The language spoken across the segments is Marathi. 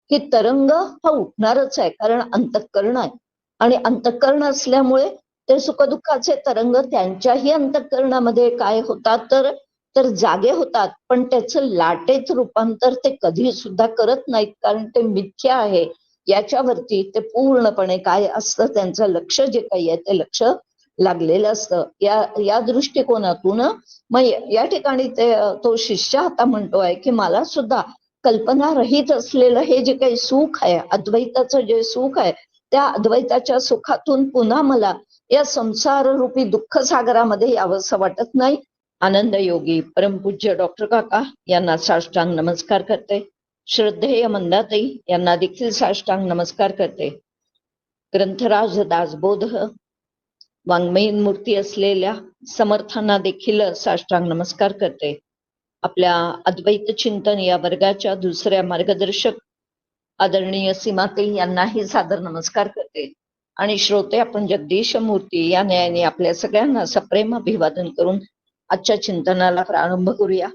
की तरंग हा उठणारच आहे, कारण अंतःकरण आहे. आणि अंतःकरण असल्यामुळे ते सुखदुःखाचे तरंग त्यांच्याही अंतःकरणामध्ये काय होतात तर जागे होतात, पण त्याचं लाटेत रूपांतर ते कधी सुद्धा करत नाहीत, कारण ते मिथ्या आहे. याच्यावरती ते पूर्णपणे काय असतं, त्यांचं लक्ष जे काही आहे ते लक्ष लागलेलं असतं. या दृष्टिकोनातून मग या ठिकाणी तो शिष्य आता म्हणतोय की मला सुद्धा कल्पना रहित असलेलं हे जे काही सुख आहे, अद्वैताचं जे सुख आहे, त्या अद्वैताच्या सुखातून पुन्हा मला या संसार रूपी दुःख सागरामध्ये यावंसं वाटत नाही. आनंद योगी परमपूज्य डॉक्टर काका यांना साष्टांग नमस्कार करते. श्रद्धेय मंदाताई यांना देखील साष्टांग नमस्कार करते. ग्रंथराज दासबोध वाङ्मयीन मूर्ती असलेल्या समर्थांना देखील साष्टांग नमस्कार करते. आपल्या अद्वैत चिंतन या वर्गाच्या दुसऱ्या मार्गदर्शक आदरणीय सीमाताई यांनाही सादर नमस्कार करते. आणि श्रोते आपण जगदीश मूर्ती या न्यायाने आपल्या सगळ्यांना सप्रेम अभिवादन करून आजच्या चिंतनाला प्रारंभ करूया.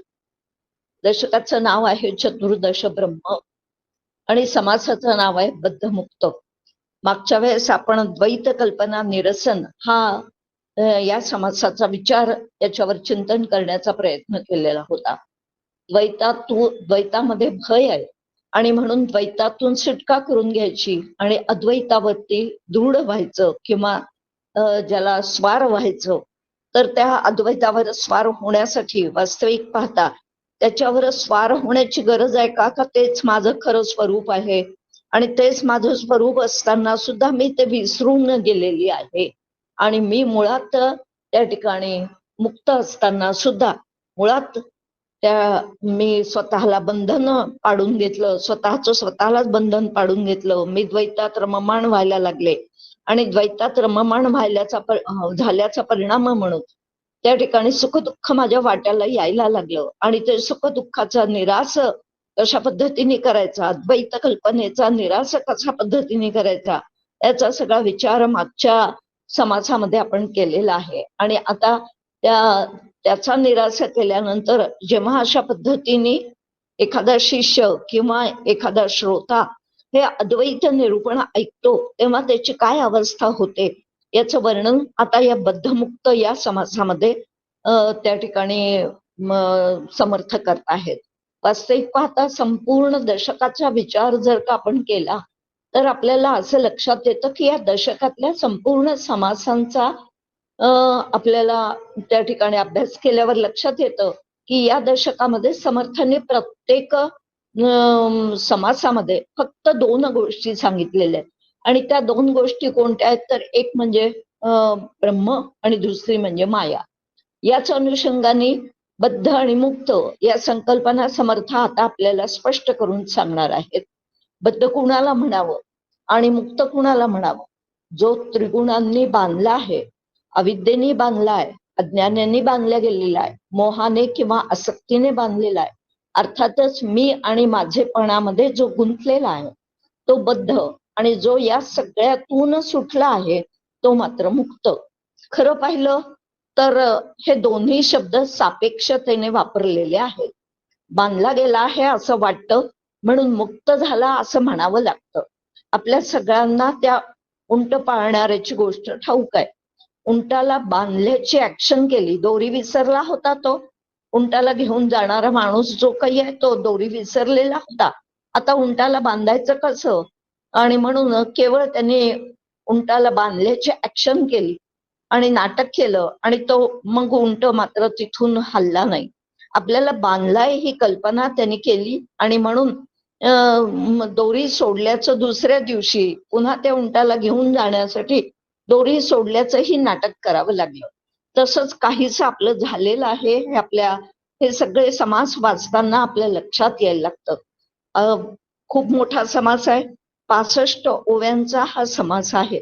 दशकाचं नाव आहे चतुर्दश ब्रह्म आणि समासाचं नाव आहे बद्धमुक्त. मागच्या वेळेस आपण द्वैत कल्पना निरसन हा या समासाचा विचार याच्यावर चिंतन करण्याचा प्रयत्न केलेला होता. द्वैतामध्ये भय आहे आणि म्हणून द्वैतातून सुटका करून घ्यायची आणि अद्वैतावरती दृढ व्हायचं किंवा ज्याला स्वार व्हायचं. तर त्या अद्वैतावर स्वार होण्यासाठी वास्तविक पाहता त्याच्यावर स्वार होण्याची गरज आहे का तेच माझं खरं स्वरूप आहे आणि तेच माझं स्वरूप असताना सुद्धा मी ते विसरून गेलेली आहे. आणि मी मुळात त्या ठिकाणी मुक्त असताना सुद्धा मुळात मी स्वतःला बंधन पाडून घेतलं, स्वतःलाच बंधन पाडून घेतलं. मी द्वैतात रममाण व्हायला लागले आणि द्वैतात रममाण झाल्याचा परिणाम म्हणून त्या ठिकाणी सुखदुःख माझ्या वाट्याला यायला लागलं. आणि ते सुखदुःखाचा निराश कशा पद्धतीने करायचा, अद्वैत कल्पनेचा निराश कशा पद्धतीने करायचा, याचा सगळा विचार मागच्या समासामध्ये आपण केलेला आहे. आणि आता त्याचा निराश केल्यानंतर जेव्हा अशा पद्धतीने एखादा शिष्य किंवा एखादा श्रोता हे अद्वैत निरूपण ऐकतो तेव्हा त्याची काय अवस्था होते याचं वर्णन आता या बद्धमुक्त या समासामध्ये त्या ठिकाणी समर्थ करत आहेत. वास्तविक पाहता संपूर्ण दशकाचा विचार जर का आपण केला तर आपल्याला असं लक्षात येतं की या दशकातल्या संपूर्ण समासांचा आपल्याला त्या ठिकाणी अभ्यास केल्यावर लक्षात येतं की या दशकामध्ये समर्थांनी प्रत्येक समासामध्ये फक्त 2 गोष्टी सांगितलेल्या आहेत. आणि त्या 2 गोष्टी कोणत्या आहेत तर एक म्हणजे ब्रह्म आणि दुसरी म्हणजे माया. याच अनुषंगाने बद्ध आणि मुक्त या संकल्पना समर्थ आता आपल्याला स्पष्ट करून सांगणार आहेत. बद्ध कुणाला म्हणावं आणि मुक्त कुणाला म्हणावं? जो त्रिगुणांनी बांधला आहे, अविद्येने बांधला आहे, अज्ञानाने बांधला गेलेला आहे, मोहाने किंवा आसक्तीने बांधलेला आहे, अर्थातच मी आणि माझेपणामध्ये जो गुंतलेला आहे तो बद्ध. आणि जो या सगळ्यातून सुटला आहे तो मात्र मुक्त. खरं पाहिलं तर हे दोन्ही शब्द सापेक्षतेने वापरलेले आहेत. बांधला गेला आहे असं वाटतं म्हणून मुक्त झाला असं म्हणावं लागतं. आपल्या सगळ्यांना त्या उंट पाळणाऱ्याची गोष्ट ठाऊक आहे. उंटाला बांधल्याची ऍक्शन केली, दोरी विसरला होता तो. उंटाला घेऊन जाणारा माणूस जो काही आहे तो दोरी विसरलेला होता. आता उंटाला बांधायचं कसं? आणि म्हणून केवळ त्यांनी उंटाला बांधल्याची ऍक्शन केली आणि नाटक केलं आणि तो मग उंट मात्र तिथून हलला नाही. आपल्याला बांधलाय ही कल्पना त्यांनी केली आणि म्हणून दोरी सोडल्याचं दुसऱ्या दिवशी पुन्हा त्या उंटाला घेऊन जाण्यासाठी दोरी सोडल्याचंही नाटक करावं लागलं. तसंच काहीच आपलं झालेलं आहे. हे सगळे समास वाचताना आपल्या लक्षात यायला लागतं. खूप मोठा समास आहे. 65 ओव्यांचा हा समास आहे.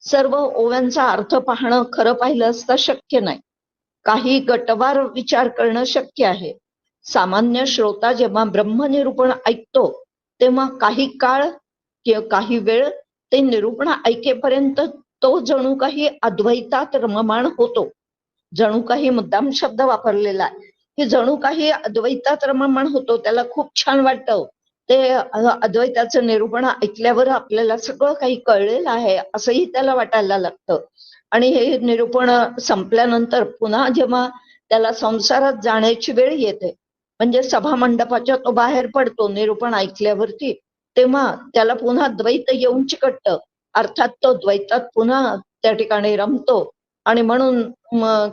सर्व ओव्यांचा अर्थ पाहणं खरं पाहिलं असता शक्य नाही. काही गटवार विचार करणं शक्य आहे. सामान्य श्रोता जेव्हा ब्रह्मनिरूपण ऐकतो तेव्हा काही काळ किंवा काही वेळ ते निरूपण ऐकेपर्यंत तो जणू काही अद्वैतात रममाण होतो. जणू काही मुद्दाम शब्द वापरलेला आहे की जणू काही अद्वैतात रममाण होतो. त्याला खूप छान वाटतं ते अद्वैताचं निरूपण ऐकल्यावर आपल्याला सगळं काही कळलेलं आहे असंही त्याला वाटायला लागतं. आणि हे निरूपण संपल्यानंतर पुन्हा जेव्हा त्याला संसारात जाण्याची वेळ येते, म्हणजे सभा मंडपाच्या तो बाहेर पडतो निरूपण ऐकल्यावरती, तेव्हा त्याला पुन्हा द्वैत येऊन चिकटतं. अर्थात तो द्वैतात पुन्हा त्या ठिकाणी रमतो. आणि म्हणून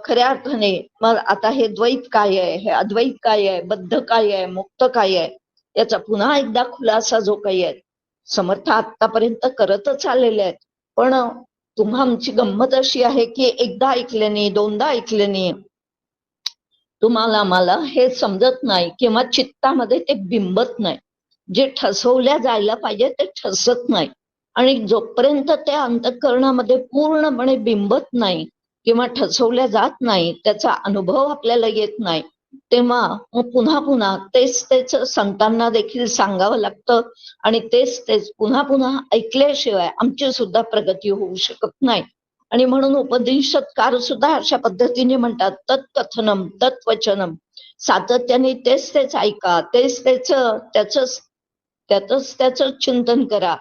खऱ्या अर्थाने मग आता हे द्वैत काय आहे, हे अद्वैत काय आहे, बद्ध काय आहे, मुक्त काय आहे, याचा पुन्हा एकदा खुलासा जो काही आहे समर्थ आतापर्यंत करतच आलेले आहेत. पण तुम्हा आमची गंमत अशी आहे की एकदा ऐकल्याने दोनदा ऐकल्याने तुम्हाला आम्हाला हे समजत नाही किंवा चित्तामध्ये ते बिंबत नाही. जे ठसवल्या जायला पाहिजे ते ठसत नाही. आणि जोपर्यंत त्या अंतःकरणामध्ये पूर्णपणे बिंबत नाही किंवा ठसवल्या जात नाही, त्याचा अनुभव आपल्याला येत नाही, तेव्हा मग पुन्हा पुन्हा तेच तेच संतांना देखील सांगावं लागतं. आणि तेच तेच पुन्हा पुन्हा ऐकल्याशिवाय आमची सुद्धा प्रगती होऊ शकत नाही. आणि म्हणून उपनिषदकार सुद्धा अशा पद्धतीने म्हणतात, तत्कथनम तत्वचनम, सातत्याने तेच तेच ऐका, तेच त्याच चिंतन करा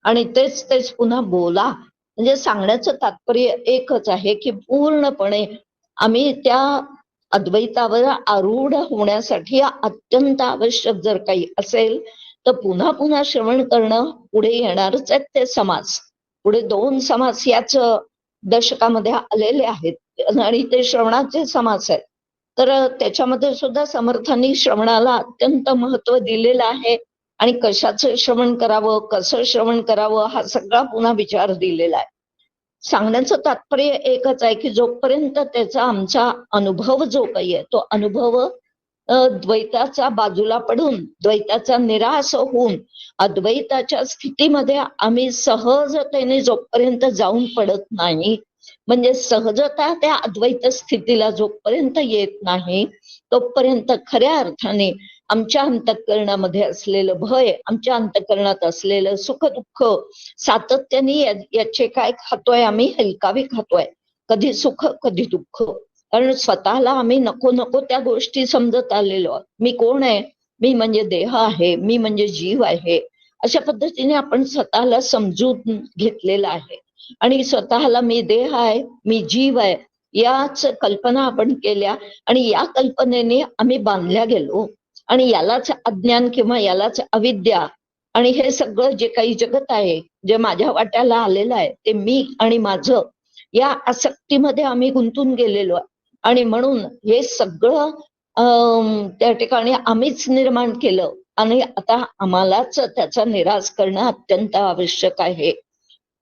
आणि तेच तेच पुन्हा बोला. म्हणजे सांगण्याचं तात्पर्य एकच आहे की पूर्णपणे आम्ही त्या अद्वैतावर आरूढ होण्यासाठी अत्यंत आवश्यक जर काही असेल तर पुन्हा पुन्हा श्रवण करणं पुढे येणारच आहेत ते समास. पुढे 2 समास याच दशकामध्ये आलेले आहेत आणि ते श्रवणाचे समास आहेत. तर त्याच्यामध्ये सुद्धा समर्थांनी श्रवणाला अत्यंत महत्व दिलेलं आहे. आणि कशाचं श्रवण करावं, कसं श्रवण करावं, हा सगळा पुन्हा विचार दिलेला आहे. सांगण्याचं तात्पर्य एकच आहे की जोपर्यंत त्याचा आमचा अनुभव जो काही आहे तो अनुभव द्वैताचा बाजूला पडून द्वैताचा निराश होऊन अद्वैताच्या स्थितीमध्ये आम्ही सहजतेने जोपर्यंत जाऊन पडत नाही, म्हणजे सहजता त्या अद्वैत स्थितीला जोपर्यंत येत नाही तोपर्यंत खऱ्या अर्थाने आमच्या अंतःकरणामध्ये असलेलं भय, आमच्या अंतःकरणात असलेलं सुख दुःख सातत्याने याचे काय खातोय आम्ही, हलकावी खातोय, कधी सुख कधी दुःख. कारण स्वतःला आम्ही नको नको त्या गोष्टी समजत आलेलो. मी कोण आहे, मी म्हणजे देह आहे, मी म्हणजे जीव आहे, अशा पद्धतीने आपण स्वतःला समजून घेतलेलं आहे. आणि स्वतःला मी देह आहे, मी जीव आहे, याच कल्पना आपण केल्या आणि या कल्पनेने आम्ही बांधल्या गेलो. आणि यालाच अज्ञान किंवा यालाच अविद्या आणि हे सगळं जे काही जगत आहे, जे माझ्या वाट्याला आलेलं आहे, ते मी आणि माझं या आसक्तीमध्ये आम्ही गुंतून गेलेलो आहे. आणि म्हणून हे सगळं त्या ठिकाणी आम्हीच निर्माण केलं आणि आता आम्हालाच त्याचा निराश करणं अत्यंत आवश्यक आहे.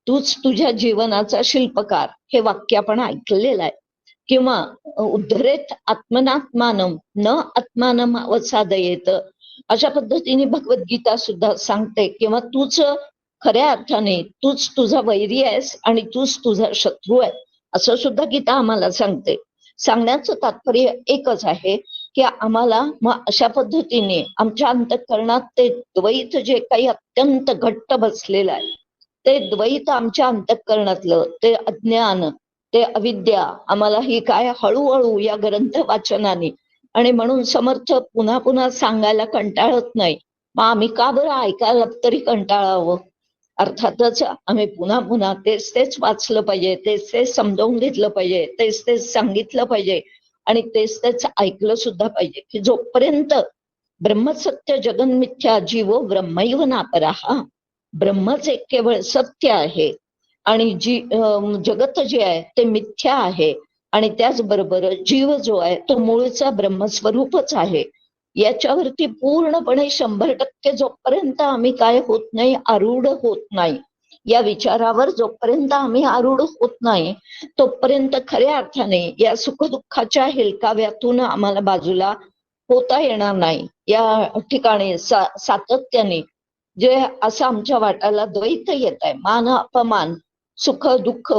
तूच तुझ्या जीवनाचा शिल्पकार, हे वाक्य आपण ऐकलेलं आहे. किंवा उद्धरेत आत्मनात्मानम न आत्मानम अवसादयेत, अशा पद्धतीने भगवद्गीता सुद्धा सांगते. किंवा तूच खऱ्या अर्थाने तूच तुझा वैरी आहेस आणि तूच तुझा शत्रू आहे, असं सुद्धा गीता आम्हाला सांगते. सांगण्याचं तात्पर्य एकच आहे की आम्हाला मग अशा पद्धतीने आमच्या अंतःकरणात ते द्वैत जे काही अत्यंत घट्ट बसलेलं आहे, ते द्वैत आमच्या अंतःकरणातलं ते अज्ञान, ते अविद्या आम्हाला ही काय हळूहळू या ग्रंथ वाचनाने, आणि म्हणून समर्थ पुन्हा पुन्हा सांगायला कंटाळत नाही. मग आम्ही का बरं ऐकायला तरी कंटाळावं? अर्थातच आम्ही पुन्हा पुन्हा तेच तेच वाचलं पाहिजे, तेच तेच समजावून घेतलं पाहिजे, तेच तेच सांगितलं पाहिजे आणि तेच तेच ऐकलं सुद्धा पाहिजे. की जोपर्यंत ब्रह्मसत्य जगन्मिथ्या जीवो ब्रह्मैव नापराहा, ब्रह्मच एक केवळ सत्य आहे आणि जगत जे आहे ते मिथ्या आहे. आणि त्याचबरोबर जीव जो आहे तो मूळचा ब्रह्मस्वरूपच आहे. याच्यावरती पूर्णपणे 100% जोपर्यंत आम्ही काय होत नाही, आरूढ होत नाही, या विचारावर जोपर्यंत आम्ही आरूढ होत नाही तोपर्यंत खऱ्या अर्थाने या सुखदुःखाच्या हेलकाव्यातून आम्हाला बाजूला होता येणार नाही. या ठिकाणी सातत्याने जे असं आमच्या वाटाला द्वैत येत आहे, मान अपमान, सुख दुःख,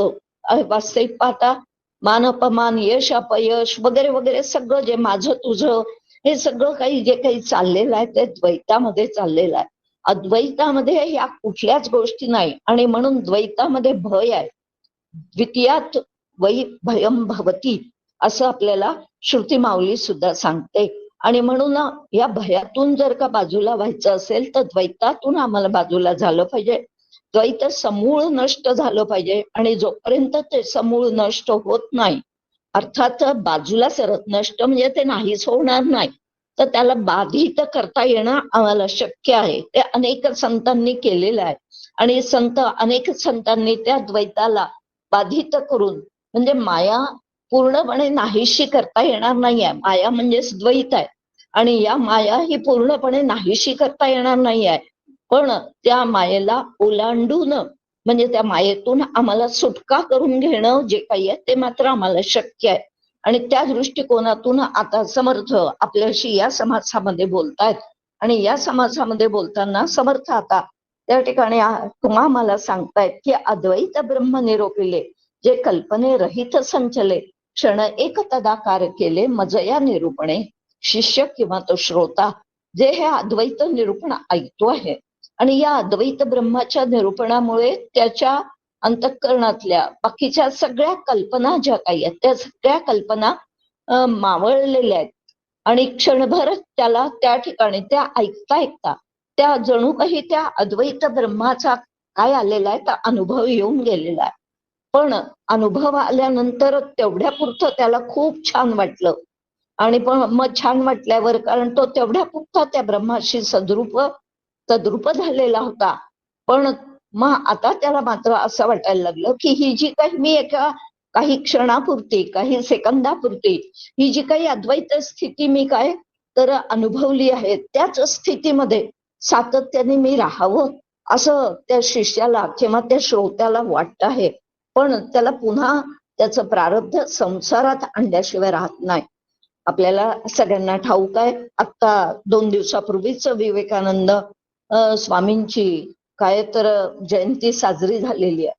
वास्तविक पाहता मान अपमान, यश अपयश वगैरे वगैरे सगळं जे माझं तुझं हे सगळं काही जे काही चाललेलं आहे ते द्वैतामध्ये चाललेलं आहे. अद्वैतामध्ये या कुठल्याच गोष्टी नाही. आणि म्हणून द्वैतामध्ये भय आहे. द्वितीयात वै भयम भवती, असं आपल्याला श्रुती माऊली सुद्धा सांगते. आणि म्हणून या भयातून जर का बाजूला व्हायचं असेल तर द्वैतातून आम्हाला बाजूला झालं पाहिजे. द्वैत समूळ नष्ट झालं पाहिजे. आणि जोपर्यंत ते समूळ नष्ट होत नाही, अर्थात बाजूला सरत, नष्ट म्हणजे ते नाहीच होणार नाही, तर त्याला बाधित करता येणं आम्हाला शक्य आहे. ते अनेक संतांनी केलेलं आहे. आणि अनेक संतांनी त्या द्वैताला बाधित करून, म्हणजे माया पूर्णपणे नाहीशी करता येणार नाहीये. माया म्हणजेच द्वैत आहे. आणि या माया ही पूर्णपणे नाहीशी करता येणार नाहीये. पण त्या मायेला ओलांडून, म्हणजे त्या मायेतून आम्हाला सुटका करून घेणं जे काही आहे ते मात्र आम्हाला शक्य आहे. आणि त्या दृष्टिकोनातून आता समर्थ आपल्याशी या समासामध्ये बोलतायत. आणि या समासामध्ये बोलताना समर्थ आता त्या ठिकाणी तुम्हा मला सांगतायत की अद्वैत ब्रह्म निरोपिले, जे कल्पने रहित संचले, क्षण एक तदाकार केले मजया निरूपणे, शिष्य किंवा तो श्रोता जे हे अद्वैत निरूपण ऐकतो आहे, आणि या अद्वैत ब्रह्माच्या निरूपणामुळे त्याच्या अंतःकरणातल्या बाकीच्या सगळ्या कल्पना ज्या काही आहेत त्या सगळ्या कल्पना मावळलेल्या आहेत. आणि क्षणभर त्याला त्या ठिकाणी त्या ऐकता ऐकता त्या जणू काही त्या अद्वैत ब्रह्माचा काय आलेला आहे त्या अनुभव येऊन गेलेला आहे. पण अनुभव आल्यानंतर तेवढ्या पुरतं त्याला खूप छान वाटलं. आणि पण मग छान वाटल्यावर, कारण तो तेवढ्या पुरता त्या ब्रह्माशी तद्रूप झालेला होता. पण मग आता त्याला मात्र असं वाटायला लागलं की ही जी काही मी काही क्षणापुरती, काही सेकंदापुरती ही जी काही अद्वैत स्थिती मी काय तर अनुभवली आहे, त्याच स्थितीमध्ये सातत्याने मी राहावं असं त्या शिष्याला किंवा त्या श्रोत्याला वाटत आहे. पण त्याला पुन्हा त्याचं प्रारब्ध संसारात आणल्याशिवाय राहत नाही. आपल्याला सगळ्यांना ठाऊक आहे, आता 2 दिवसापूर्वीच विवेकानंद स्वामींची काय तर जयंती साजरी झालेली आहे.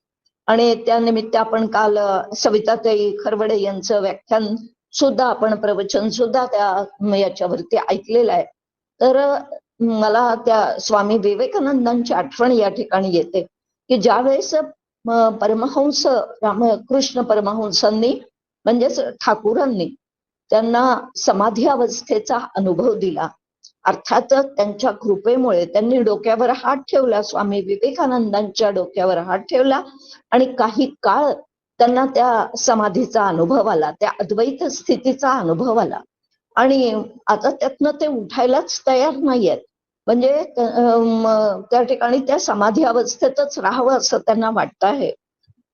आणि त्यानिमित्त आपण काल सविताताई खरवडे यांचं व्याख्यान सुद्धा, आपण प्रवचन सुद्धा त्या याच्यावरती ऐकलेलं आहे. तर मला त्या स्वामी विवेकानंदांची आठवण या ठिकाणी येते की ज्या वेळेस परमहंस रामकृष्ण परमहंसांनी म्हणजेच ठाकूरांनी त्यांना समाधी अवस्थेचा अनुभव दिला, अर्थात त्यांच्या कृपेमुळे त्यांनी डोक्यावर हात ठेवला, स्वामी विवेकानंदांच्या डोक्यावर हात ठेवला, आणि काही काळ त्यांना त्या समाधीचा अनुभव आला, त्या अद्वैत स्थितीचा अनुभव आला. आणि आता त्यातनं ते उठायलाच तयार नाहीयेत. म्हणजे त्या ठिकाणी त्या समाधी अवस्थेतच राहावं असं त्यांना वाटत आहे.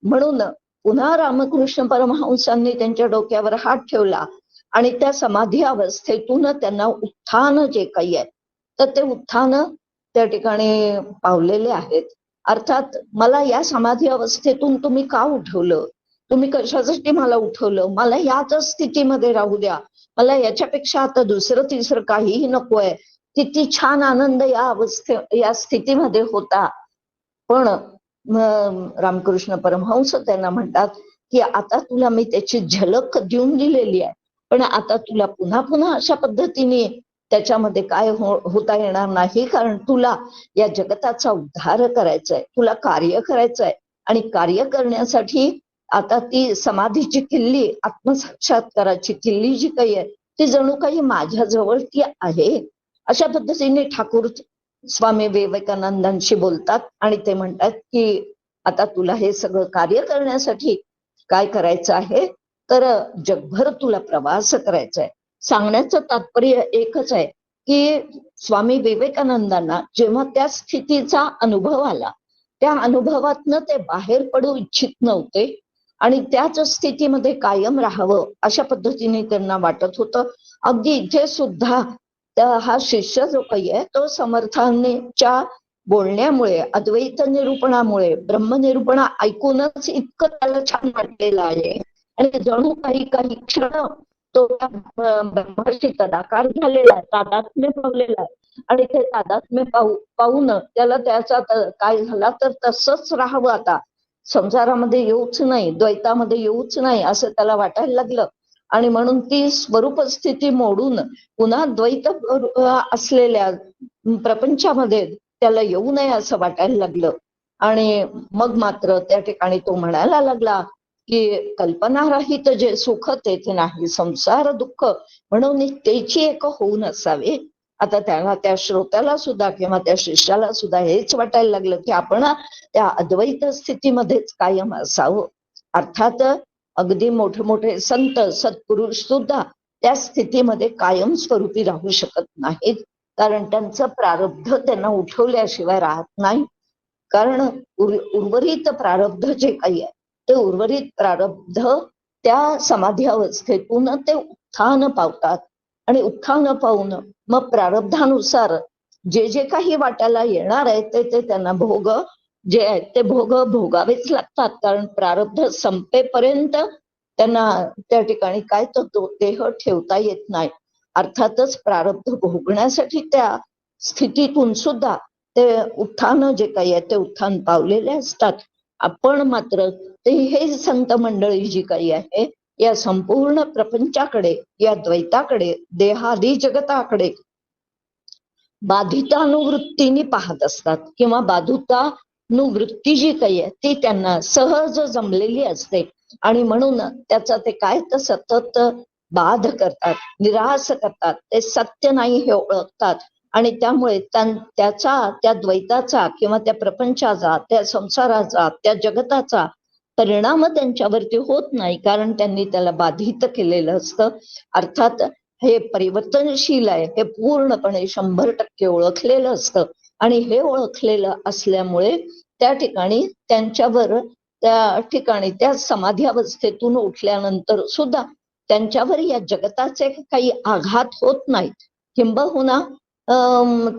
म्हणून पुन्हा रामकृष्ण परमहंसांनी त्यांच्या डोक्यावर हात ठेवला आणि त्या समाधी अवस्थेतून त्यांना उत्थान जे काही आहे तर ते उत्थान त्या ठिकाणी पावलेले आहेत. अर्थात मला या समाधी अवस्थेतून तुम्ही का उठवलं, तुम्ही कशासाठी मला उठवलं, मला याच स्थितीमध्ये राहू द्या, मला याच्यापेक्षा आता दुसरं तिसरं काहीही नकोय. किती छान आनंद या स्थितीमध्ये होता. पण रामकृष्ण परमहंस त्यांना म्हणतात की आता तुला मी त्याची झलक देऊन दिलेली आहे, पण आता तुला पुन्हा पुन्हा अशा पद्धतीने त्याच्यामध्ये काय होता येणार नाही, कारण तुला या जगताचा उद्धार करायचा आहे, तुला कार्य करायचं आहे. आणि कार्य करण्यासाठी आता ती समाधीची किल्ली, आत्मसाक्षात्काराची किल्ली जी काही आहे ती जणू काही माझ्याजवळ ती आहे. अशा पद्धतीने ठाकूर स्वामी विवेकानंदांशी बोलतात आणि ते म्हणतात की आता तुला हे सगळं कार्य करण्यासाठी काय करायचं आहे, तर जगभर तुला प्रवास करायचा आहे. सांगण्याचं तात्पर्य एकच आहे की स्वामी विवेकानंदांना जेव्हा त्या स्थितीचा अनुभव आला, त्या अनुभवातनं ते बाहेर पडू इच्छित नव्हते आणि त्याच स्थितीमध्ये कायम राहावं अशा पद्धतीने त्यांना वाटत होतं. अगदी इथे सुद्धा हा शिष्य जो काही आहे तो समर्थांच्या बोलण्यामुळे, अद्वैत निरूपणामुळे, ब्रह्मनिरूपण ऐकूनच इतकं त्याला छान वाटलेलं आहे आणि जणू काही क्षण तो ब्रह्माशी तदाकार झालेला आहे, तादात्म्य पावलेला आहे. आणि ते तादात्म्य पाहून त्याला त्याचा काय झाला तर तसंच राहावं, आता संसारामध्ये येऊच नाही, द्वैतामध्ये येऊच नाही असं त्याला वाटायला लागलं. आणि म्हणून ती स्वरूप स्थिती मोडून पुन्हा द्वैत असलेल्या प्रपंचामध्ये त्याला येऊ नये असं वाटायला लागलं. आणि मग मात्र त्या ठिकाणी तो म्हणायला लागला की कल्पनारहित जे सुख तेथे नाही, संसार दुःख म्हणून त्याची एक होऊन असावे. आता त्याला, त्या श्रोत्याला सुद्धा किंवा त्या शिष्याला सुद्धा हेच वाटायला लागलं की आपण त्या अद्वैत स्थितीमध्येच कायम असावं. अर्थात अगदी मोठे मोठे संत सत्पुरुष सुद्धा त्या स्थितीमध्ये कायम स्वरूपी राहू शकत नाहीत, कारण त्यांचं प्रारब्ध त्यांना उठवल्याशिवाय राहत नाही. कारण उर्वरित प्रारब्ध जे काही आहे ते उर्वरित प्रारब्ध त्या समाधी अवस्थेतून ते उत्थान पावतात, आणि उत्थान पावून मग प्रारब्धानुसार जे जे काही वाट्याला येणार आहे ते त्यांना भोग जे आहेत ते भोगावेच लागतात. कारण प्रारब्ध संपेपर्यंत त्यांना त्या ठिकाणी काय तो देह ठेवता येत नाही. अर्थातच प्रारब्ध भोगण्यासाठी त्या स्थितीतून सुद्धा ते उत्थान जे काही आहे ते उत्थान पावलेले असतात. आपण मात्र ते हे संत मंडळी जी काही आहे या संपूर्ण प्रपंचाकडे, या द्वैताकडे, देहादी जगताकडे बाधितानुवृत्तीने पाहत असतात, किंवा बाधितानुवृत्ती जी काही आहे ती त्यांना सहज जमलेली असते, आणि म्हणून त्याचा ते काय तर सतत बाध करतात, निराश करतात, ते सत्य नाही हे ओळखतात, आणि त्यामुळे त्या द्वैताचा किंवा त्या प्रपंचाचा, त्या संसाराचा, त्या जगताचा परिणाम त्यांच्यावरती होत नाही, कारण त्यांनी त्याला बाधित केलेलं असतं. अर्थात हे परिवर्तनशील आहे हे पूर्णपणे 100% ओळखलेलं असतं, आणि हे ओळखलेलं असल्यामुळे त्या ठिकाणी त्यांच्यावर, त्या ठिकाणी त्या समाधी अवस्थेतून उठल्यानंतर सुद्धा त्यांच्यावर या जगताचे काही आघात होत नाहीत. किंबहुना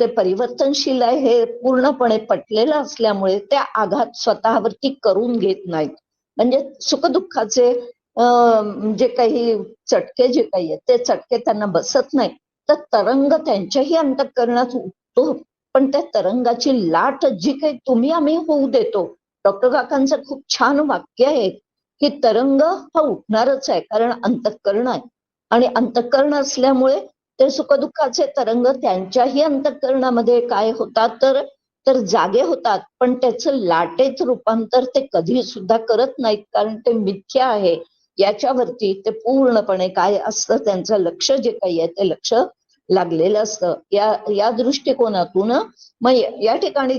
ते परिवर्तनशील आहे हे पूर्णपणे पटलेलं असल्यामुळे ते आघात स्वतःवरती करून घेत नाहीत. म्हणजे सुखदुःखाचे जे काही चटके जे काही आहेत ते चटके त्यांना बसत नाही, तर तरंग त्यांच्याही अंतःकरणात उठतो, पण त्या तरंगाची लाट जी काही तुम्ही आम्ही होऊ देतो. डॉक्टर काकांचं खूप छान वाक्य आहे की तरंग हा उठणारच आहे, कारण अंतःकरण आहे, आणि अंतःकरण असल्यामुळे ते सुखदुःखाचे तरंग त्यांच्याही अंतःकरणामध्ये काय होतात तर जागे होतात, पण त्याचं लाटेत रूपांतर ते कधी सुद्धा करत नाहीत, कारण ते मिथ्या आहे याच्यावरती ते पूर्णपणे काय असतं, त्यांचं लक्ष जे काही आहे ते लक्ष लागलेलं असतं. या दृष्टिकोनातून मग या ठिकाणी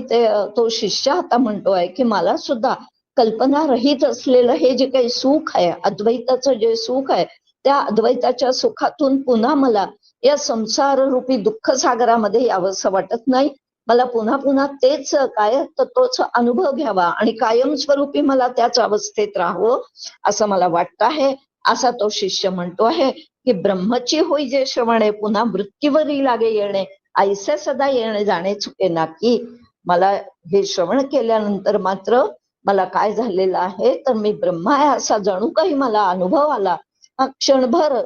तो शिष्य आता म्हणतोय की मला सुद्धा कल्पना रहित असलेलं हे जे काही सुख आहे, अद्वैताचं जे सुख आहे, त्या अद्वैताच्या सुखातून पुन्हा मला या संसार रूपी दुःख सागरामध्ये यावंसं वाटत नाही. मला पुन्हा पुन्हा तेच काय तर तोच अनुभव घ्यावा आणि कायमस्वरूपी मला त्याच अवस्थेत राहावं असं मला वाटतं आहे. असा तो शिष्य म्हणतो आहे की ब्रह्मची होई जे श्रवणे, पुन्हा मृत्यूवरी लागे येणे, ऐसे सदा येणे जाणे चुके ना. की मला हे श्रवण केल्यानंतर मात्र मला काय झालेलं आहे तर मी ब्रह्म आहे असा जणू काही मला अनुभव आला. क्षणभर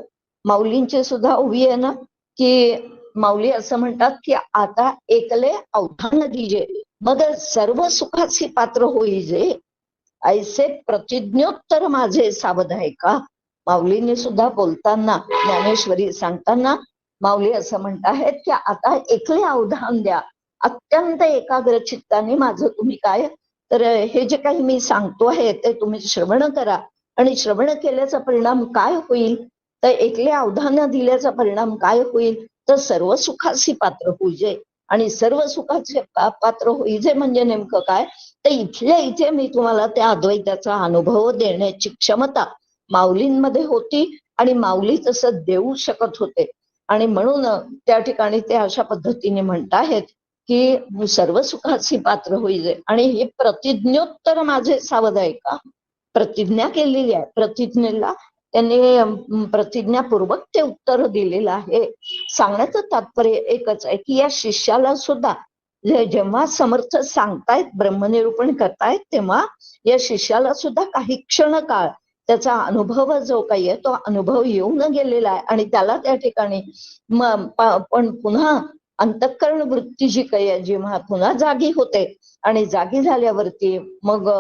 माऊलींची सुद्धा उभी आहे ना, की माऊली असं म्हणतात की आता एकले अवधान दिजे, मग सर्व सुखाची पात्र होईजे, ऐसे प्रतिज्ञोत्तर माझे सावध आहे का. माऊलींनी सुद्धा बोलताना, ज्ञानेश्वरी सांगताना माऊली असं म्हणत आहेत की आता एकले अवधान द्या, अत्यंत एकाग्र चित्ताने माझं तुम्ही काय तर हे जे काही मी सांगतो आहे ते तुम्ही श्रवण करा, आणि श्रवण केल्याचा परिणाम काय होईल तर एकले अवधान दिल्याचा परिणाम काय होईल तर सर्व सुखाची पात्र होईजे. आणि सर्व सुखाचे पात्र होईजे म्हणजे नेमकं काय तर इथल्या इथे मी तुम्हाला त्या अद्वैताचा अनुभव देण्याची क्षमता माऊलींमध्ये होती, आणि माऊली तसं देऊ शकत होते. आणि म्हणून त्या ठिकाणी ते अशा पद्धतीने म्हणताहेत की सर्व सुखाची पात्र होईजे. आणि हे प्रतिज्ञोत्तर माझे सावध आहे का, प्रतिज्ञा केलेली आहे, प्रतिज्ञेला त्यांनी प्रतिज्ञापूर्वक ते उत्तर दिलेलं आहे. सांगण्याचं तात्पर्य एकच आहे की या शिष्याला सुद्धा जेव्हा समर्थ सांगतायत, ब्रह्मनिरूपण करतायत, तेव्हा या शिष्याला सुद्धा काही क्षण काळ त्याचा अनुभव जो काही आहे तो अनुभव येऊन गेलेला आहे, आणि त्याला त्या ठिकाणी पण पुन्हा अंतःकरण वृत्ती जी काही आहे जेव्हा पुन्हा जागी होते, आणि जागी झाल्यावरती मग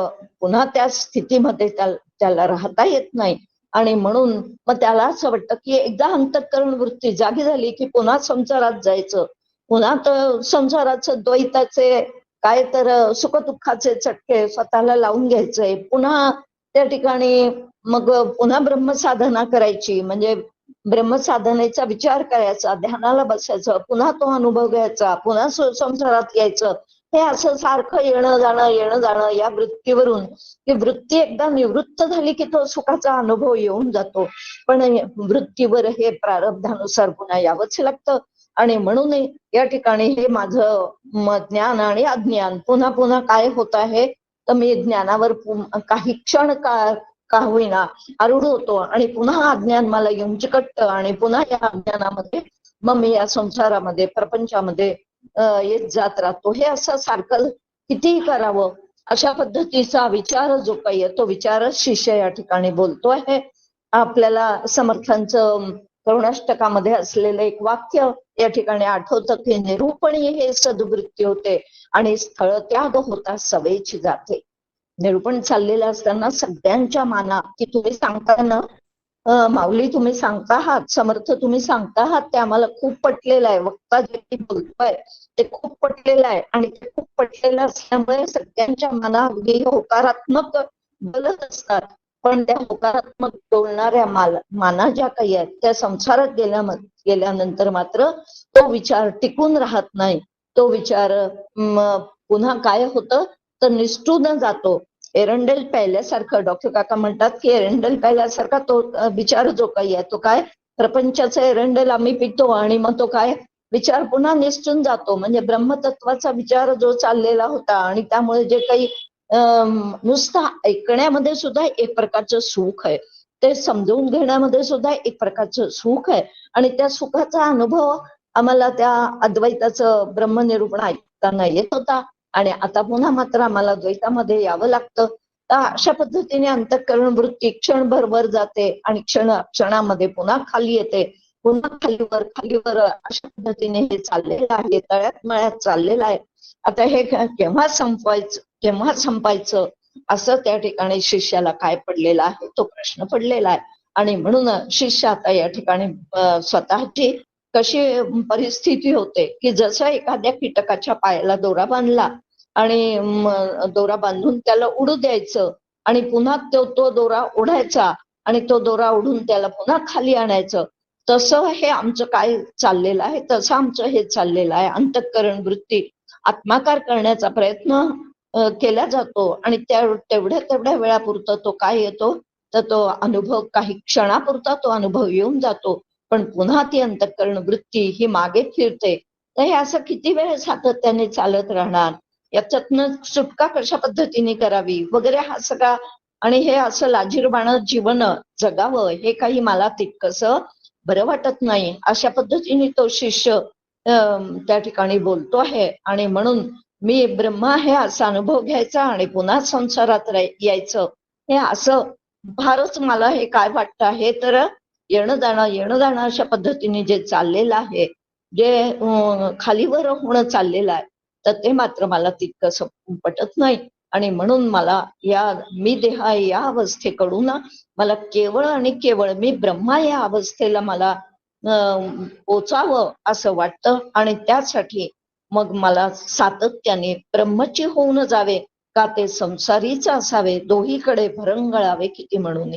पुन्हा त्या स्थितीमध्ये त्याला राहता येत नाही. आणि म्हणून मग त्याला असं वाटतं की एकदा अंतःकरण वृत्ती जागी झाली की पुन्हा संसारात जायचं, पुन्हा तर संसाराचं द्वैताचे काय तर सुखदुःखाचे चटके स्वतःला लावून घ्यायचंय, पुन्हा त्या ठिकाणी मग पुन्हा ब्रह्मसाधना करायची, म्हणजे ब्रह्मसाधनेचा विचार करायचा, ध्यानाला बसायचं, पुन्हा तो अनुभव घ्यायचा, पुन्हा संसारात यायचं. हे असं सारखं येणं जाणं या वृत्तीवरून, ती वृत्ती एकदा निवृत्त झाली की तो सुखाचा अनुभव येऊन जातो. पण वृत्तीवर हे प्रारब्धानुसार पुन्हा यावंच लागतं. आणि म्हणून या ठिकाणी हे माझं ज्ञान आणि अज्ञान पुन्हा पुन्हा काय होत आहे, तर मी ज्ञानावर काही क्षण का होईना आरूढ होतो आणि पुन्हा अज्ञान मला येऊन चिकटतं आणि पुन्हा या अज्ञानामध्ये मग मी या संसारामध्ये प्रपंचामध्ये येत जात राहतो. हे असं सारखं कितीही करावं अशा पद्धतीचा विचार जो काही आहे तो विचारच शिष्य या ठिकाणी बोलतो आहे. आपल्याला समर्थांचं करुणाष्टकामध्ये असलेलं एक वाक्य या ठिकाणी आठवतं की निरूपणी हे सद्वृत्ती होते आणि स्थळ त्याग होता सवयीची जाते. निरूपण चाललेलं असताना सगळ्यांच्या माना की तुम्ही सांगता ना माऊली, तुम्ही सांगता आहात, समर्थ तुम्ही सांगता आहात, ते आम्हाला खूप पटलेलं आहे, वक्ता जे काही बोलतोय ते खूप पटलेलं आहे. आणि ते खूप पटलेलं असल्यामुळे सगळ्यांच्या मना अगदी होकारात्मक बोलत असतात. पण त्या होकारात्मक बोलणाऱ्या माना ज्या काही आहेत त्या संसारात गेल्यानंतर मात्र तो विचार टिकून राहत नाही. तो विचार पुन्हा काय होतं तर निष्ठून जातो. एरंडेल प्यायल्यासारखं, डॉक्टर काका म्हणतात की एरंडेल प्यायल्यासारखा तो विचार जो काही आहे तो काय प्रपंचाचा एरंडेल आम्ही पितो आणि मग तो काय विचार पुन्हा निसटून जातो. म्हणजे ब्रह्मतत्वाचा विचार जो चाललेला होता आणि त्यामुळे जे काही नुसतं ऐकण्यामध्ये सुद्धा एक प्रकारचं सुख आहे, ते समजून घेण्यामध्ये सुद्धा एक प्रकारचं सुख आहे. आणि त्या सुखाचा अनुभव आम्हाला त्या अद्वैताचं ब्रह्मनिरूपण ऐकताना येत होता आणि आता पुन्हा मात्र आम्हाला द्वैतामध्ये यावं लागतं. तर अशा पद्धतीने अंतःकरण वृत्ती क्षणभर वर जाते आणि क्षणामध्ये पुन्हा खाली येते, पुन्हा खालीवर अशा पद्धतीने हे चाललेलं आहे, तळ्यात मळ्यात चाललेलं आहे. आता हे केव्हा संपायचं असं त्या ठिकाणी शिष्याला काय पडलेला आहे, तो प्रश्न पडलेला आहे. आणि म्हणून शिष्य आता या ठिकाणी स्वतःची कशी परिस्थिती होते की जसं एखाद्या कीटकाच्या पायाला दोरा बांधला आणि दोरा बांधून त्याला उडू द्यायचं आणि पुन्हा तो दोरा ओढायचा आणि तो दोरा ओढून त्याला पुन्हा खाली आणायचं, तसं हे आमचं काय चाललेलं आहे, तसं आमचं हे चाललेलं आहे. अंतःकरण वृत्ती आत्माकार करण्याचा प्रयत्न केला जातो आणि तेवढ्या वेळापुरता तो काय येतो तर तो अनुभव काही क्षणापुरता तो अनुभव येऊन जातो, पण पुन्हा ती अंतःकरण वृत्ती ही मागे फिरते. तर हे असं किती वेळ सातत्याने चालत राहणार, याच्यातनं सुटका कशा पद्धतीने करावी वगैरे हा सगळा. आणि हे असं लाजीरवाणं जीवन जगावं हे काही मला तितकंसं बरं वाटत नाही. अशा पद्धतीने तो शिष्य त्या ठिकाणी बोलतो आहे. आणि म्हणून मी ब्रह्म आहे असा अनुभव घ्यायचा आणि पुन्हा संसारात यायचं, हे असं फारच मला हे काय वाटतं आहे तर येणं जाणं अशा पद्धतीने जे चाललेलं आहे, जे खालीवर होणं चाललेलं आहे, तर ते मात्र मला तितकंसं पटत नाही. आणि म्हणून मला मी देह या अवस्थेकडून मला केवळ आणि केवळ मी ब्रह्मा या अवस्थेला मला पोचावं असं वाटतं. आणि त्यासाठी मग मला सातत्याने ब्रह्मची होऊन जावे का ते संसारीच असावे, दोहीकडे भरंगळावे किती म्हणून.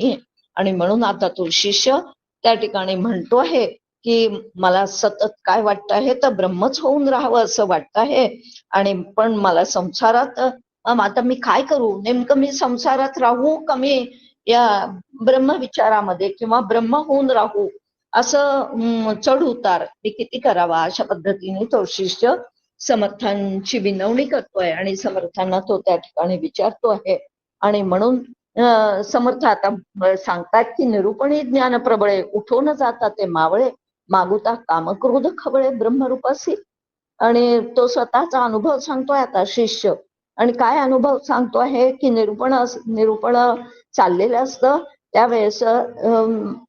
आणि म्हणून आता तो शिष्य त्या ठिकाणी म्हणतो आहे की मला सतत काय वाटतं आहे तर ब्रह्मच होऊन राहावं असं वाटतं आहे. आणि पण मला संसारात आता मी काय करू, नेमकं मी संसारात राहू का मी या ब्रह्मविचारामध्ये किंवा ब्रह्म होऊन राहू, असं चढ उतार मी किती करावा अशा पद्धतीने तो शिष्य समर्थांची विनवणी करतोय आणि समर्थांना तो त्या ठिकाणी विचारतो आहे. आणि म्हणून समर्थ आता सांगतात की निरूपणी ज्ञान प्रबळे उठून जातात ते मावळे, मागुता कामक्रोध खबळे ब्रह्मरूपासी. आणि तो स्वतःचा अनुभव सांगतोय आता शिष्य. आणि काय अनुभव सांगतो आहे की निरूपण चाललेलं असतं त्यावेळेस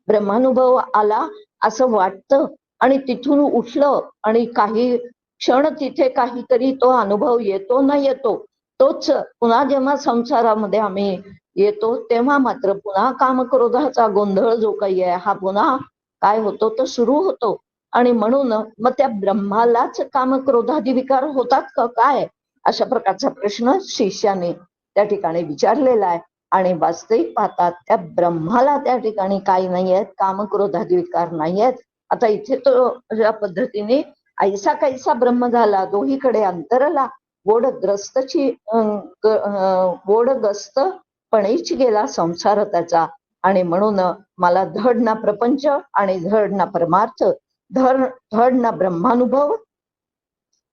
ब्रह्मानुभव आला असं वाटतं आणि तिथून उठलं आणि काही क्षण तिथे काहीतरी तो अनुभव येतो न येतो, तोच पुन्हा जेव्हा संसारामध्ये आम्ही येतो तेव्हा मात्र पुन्हा कामक्रोधाचा गोंधळ जो काही आहे हा पुन्हा काय होतो तो सुरू होतो. आणि म्हणून मग त्या ब्रह्मालाच कामक्रोधादी विकार होतात का काय, अशा प्रकारचा प्रश्न शिष्याने त्या ठिकाणी विचारलेला आहे. आणि वास्तविक पाहता त्या ब्रह्माला त्या ठिकाणी काही नाही आहेत, कामक्रोधादी विकार नाही आहेत. आता इथे तो या पद्धतीने ऐसा कैसा ब्रह्म झाला, दोहीकडे अंतरला वोडग्रस्तची वोडग्रस्तपणेच गेला संसार त्याचा. आणि म्हणून मला धड ना प्रपंच आणि धड ना परमार्थ, धड ना ब्रह्मानुभव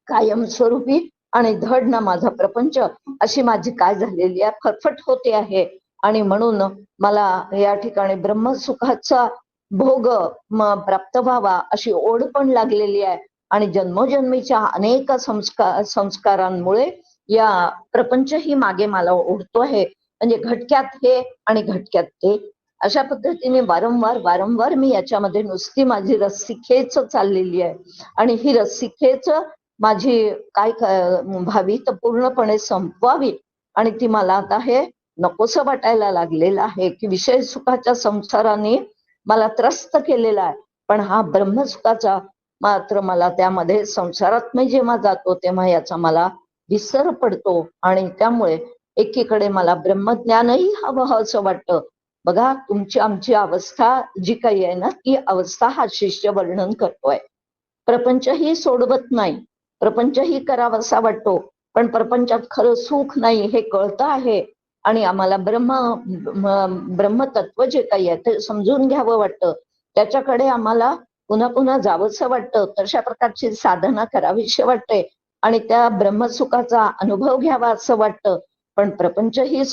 कायमस्वरूपी आणि धड ना माझा प्रपंच, अशी माझी काय झालेली आहे, फरफट होते आहे. आणि म्हणून मला या ठिकाणी ब्रह्मसुखाचा भोग प्राप्त व्हावा अशी ओढ पण लागलेली आहे. आणि जन्मोजन्मीच्या अनेक संस्कारांमुळे या प्रपंच ही मागे मला ओढतो आहे. म्हणजे घटक्यात हे आणि घटक्यात ते, अशा पद्धतीने वारंवार मी याच्यामध्ये नुसती माझी रस्सीखेच चाललेली आहे. आणि ही रस्सीखेच माझी काय व्हावी तर पूर्णपणे संपवावी. आणि ती मला आता हे नकोसं वाटायला लागलेलं आहे की विषय सुखाच्या संसाराने मला त्रस्त केलेला आहे. पण हा ब्रह्मसुखाचा मात्र मला त्यामध्ये संसारात मी जेव्हा जातो तेव्हा याचा मला विसर पडतो. आणि त्यामुळे एकीकडे मला ब्रह्मज्ञानही हवं असं वाटतं. बघा, तुमची आमची अवस्था जी काही आहे ना, ती अवस्था हा शिष्य वर्णन करतोय. प्रपंचही सोडवत नाही, प्रपंचही करावासा वाटतो, पण प्रपंचात खरं सुख नाही हे कळतं आहे. आणि आम्हाला ब्रह्मतत्व जे काही आहे ते समजून घ्यावं वाटतं. त्याच्याकडे आम्हाला पुन्हा पुन्हा जावंसं वाटतं. तशा प्रकारची साधना करावीशी वाटते आणि त्या ब्रह्मसुखाचा अनुभव घ्यावा असं वाटतं. पण प्रपंचही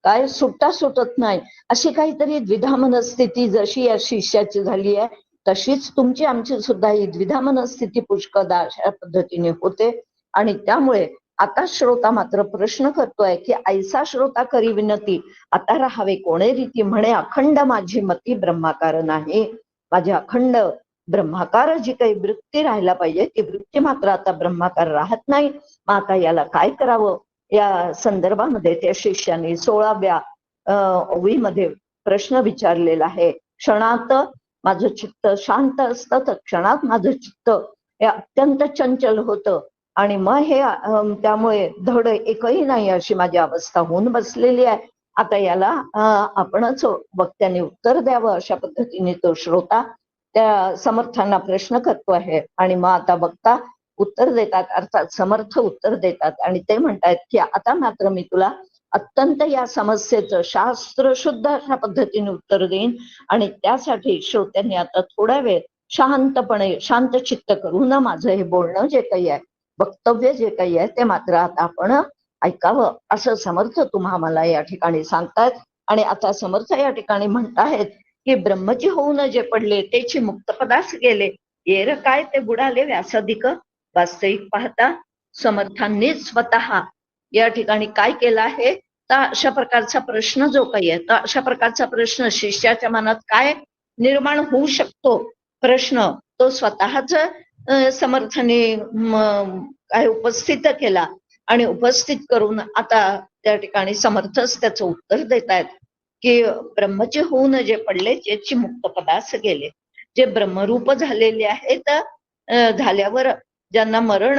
काय सुटता सुटत नाही. अशी काहीतरी द्विधा मनस्थिती जशी या शिष्याची झाली आहे तशीच तुमची आमची सुद्धा ही द्विधा मनस्थिती पुष्कळदा अशा पद्धतीने होते. आणि त्यामुळे आता श्रोता मात्र प्रश्न करतोय की ऐसा श्रोता करी विनती, आता राहावे कोणे रीती, म्हणे अखंड माझी मती ब्रह्माकार नाही. माझी अखंड ब्रह्माकार जी काही वृत्ती राहायला पाहिजे ती वृत्ती मात्र आता ब्रह्माकार राहत नाही. मग आता याला काय करावं, या संदर्भामध्ये त्या शिष्याने 16व्या ओळीमध्ये प्रश्न विचारलेला आहे. क्षणात माझं चित्त शांत असतं तर क्षणात माझं चित्त हे अत्यंत चंचल होतं. आणि मग हे त्यामुळे धड एकही नाही अशी माझी अवस्था होऊन बसलेली आहे. आता याला आपणच वक्त्याने उत्तर द्यावं अशा पद्धतीने तो श्रोता त्या समर्थांना प्रश्न करतो आहे. आणि मग आता वक्ता उत्तर देतात, अर्थात समर्थ उत्तर देतात आणि ते म्हणतात की आता मात्र मी तुला अत्यंत या समस्येचं शास्त्रशुद्ध अशा पद्धतीने उत्तर देईन. आणि त्यासाठी श्रोत्यांनी आता थोडा वेळ शांतपणे शांत चित्त करून माझं हे बोलणं जे काही आहे, वक्तव्य जे काही आहे ते मात्र आता आपण ऐकावं असं समर्थ तुम्हाला या ठिकाणी सांगतायत. आणि आता समर्थ या ठिकाणी म्हणतायत की ब्रह्मची होऊन जे पडले तेची मुक्तपदास गेले, येर काय ते बुडाले व्यासाधिक. वास्तविक पाहता समर्थांनीच स्वतः या ठिकाणी काय केलं आहे तर अशा प्रकारचा प्रश्न जो काही आहे तर अशा प्रकारचा प्रश्न शिष्याच्या मनात काय निर्माण होऊ शकतो प्रश्न, तो स्वतःच समर्थाने काय उपस्थित केला. आणि उपस्थित करून आता त्या ठिकाणी समर्थच त्याचं उत्तर देत आहेत की ब्रह्मचे होऊन जे पडले त्याची मुक्तपदास गेले. जे ब्रह्मरूप झालेले आहेत झाल्यावर ज्यांना मरण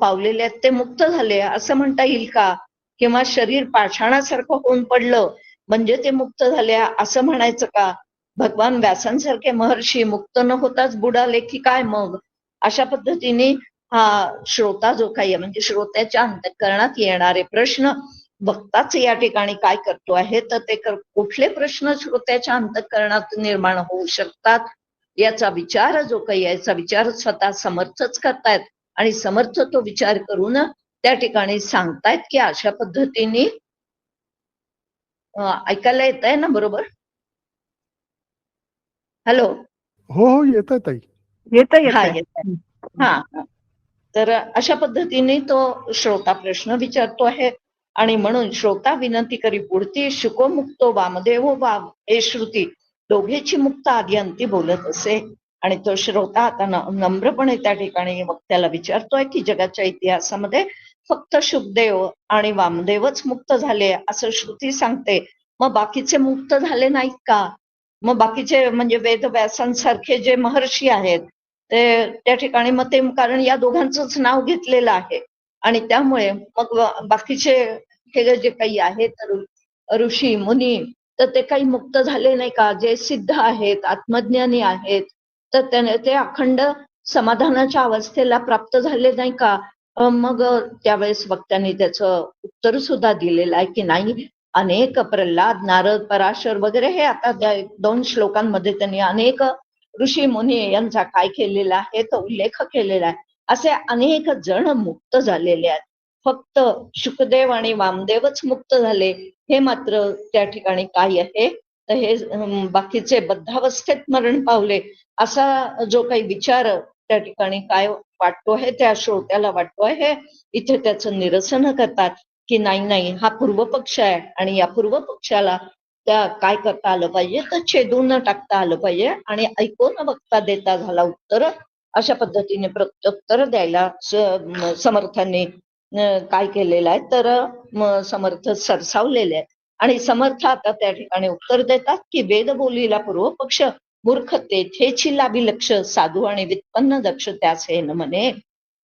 पावलेले आहेत ते मुक्त झाले असं म्हणता येईल का? किंवा शरीर पाषाणासारखं होऊन पडलं म्हणजे ते मुक्त झाले असं म्हणायचं का? भगवान व्यासांसारखे महर्षी मुक्त न होताच बुडाले की काय मग? अशा पद्धतीने हा श्रोता जो काही आहे म्हणजे श्रोत्याच्या अंतःकरणात येणारे प्रश्न वक्ताच या ठिकाणी काय करतो आहे तर ते कुठले प्रश्न श्रोत्याच्या अंतःकरणात निर्माण होऊ शकतात याचा विचार जो काही आहे याचा विचार स्वतः समर्थच करतायत. आणि समर्थ तो विचार करून त्या ठिकाणी सांगतायत की अशा पद्धतीने ऐकायला येत आहे ना बरोबर? हॅलो, हो हो येत आहे ताई, हा येत आहे. हा, तर अशा पद्धतीने तो श्रोता प्रश्न विचारतो आहे. आणि म्हणून श्रोता विनंती करी पुढती, शुको मुक्तो वामदेव वाम हे श्रुती, दोघेची मुक्त आदी अंती बोलत असे. आणि तो श्रोता आता नम्रपणे त्या ठिकाणी वक्त्याला विचारतोय की जगाच्या इतिहासामध्ये फक्त शुकदेव आणि वामदेवच मुक्त झाले असं श्रुती सांगते, मग बाकीचे मुक्त झाले नाहीत का? मग बाकीचे म्हणजे वेदव्यासांसारखे जे महर्षी आहेत ते त्या ठिकाणी मग ते कारण या दोघांचंच नाव घेतलेलं आहे. आणि त्यामुळे मग बाकीचे हे जे काही आहे तर ऋषी मुनी, तर ते काही मुक्त झाले नाही का? जे सिद्ध आहेत, आत्मज्ञानी आहेत, तर त्याने ते अखंड समाधानाच्या अवस्थेला प्राप्त झाले नाही का? मग त्यावेळेस वक्त्यांनी त्याचं उत्तर सुद्धा दिलेलं आहे की नाही, अनेक प्रल्हाद, नारद, पराशर वगैरे हे आता त्या 2 श्लोकांमध्ये त्यांनी अनेक ऋषी मुनी यांचा काय केलेला आहे तो उल्लेख केलेला आहे. असे अनेक जण मुक्त झालेले आहेत. फक्त शुकदेव आणि वामदेवच मुक्त झाले हे मात्र त्या ठिकाणी काय आहे, तर हे बाकीचे बद्धावस्थेत मरण पावले असा जो काही विचार त्या ठिकाणी काय वाटतो आहे, त्या श्रोत्याला वाटतो आहे, इथे त्याचं निरसन करतात की नाही नाही, हा पूर्व पक्ष आहे आणि या पूर्व पक्षाला त्या काय करता आलं पाहिजे, तर छेदून टाकता आलं पाहिजे आणि ऐकून बघता देता झाला उत्तर, अशा पद्धतीने प्रत्युत्तर द्यायला समर्थांनी काय केलेलं आहे, तर समर्थ सरसावलेले आहेत. आणि समर्थ आता त्या ठिकाणी उत्तर देतात की वेद बोलीला पूर्व पक्ष मूर्ख तेथेची लाभी लक्ष, साधू आणि व्युत्पन्न दक्ष त्यास हे न म्हणे.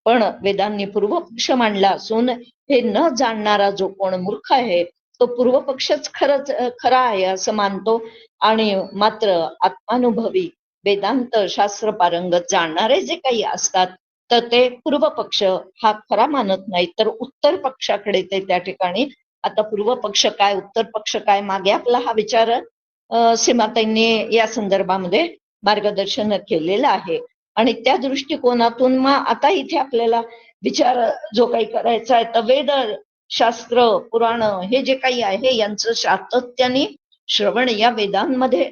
पण वेदांनी पूर्व पक्ष मांडला असून हे न जाणणारा जो कोण मूर्ख आहे तो पूर्व पक्षच खरा आहे असं मानतो, आणि मात्र आत्मानुभवी वेदांत शास्त्र पारंगत जाणणारे जे काही असतात तर ते पूर्व पक्ष हा खरा मानत नाही, तर उत्तर पक्षाकडे ते त्या ठिकाणी, आता पूर्व पक्ष काय उत्तर पक्ष काय, मागे आपला हा विचार सीमाताईंनी या संदर्भामध्ये मार्गदर्शन केलेलं आहे. आणि त्या दृष्टिकोनातून मग आता इथे आपल्याला विचार जो काही करायचा आहे, तर वेद शास्त्र पुराण हे जे काही आहे यांचं सातत्याने श्रवण, या वेदांमध्ये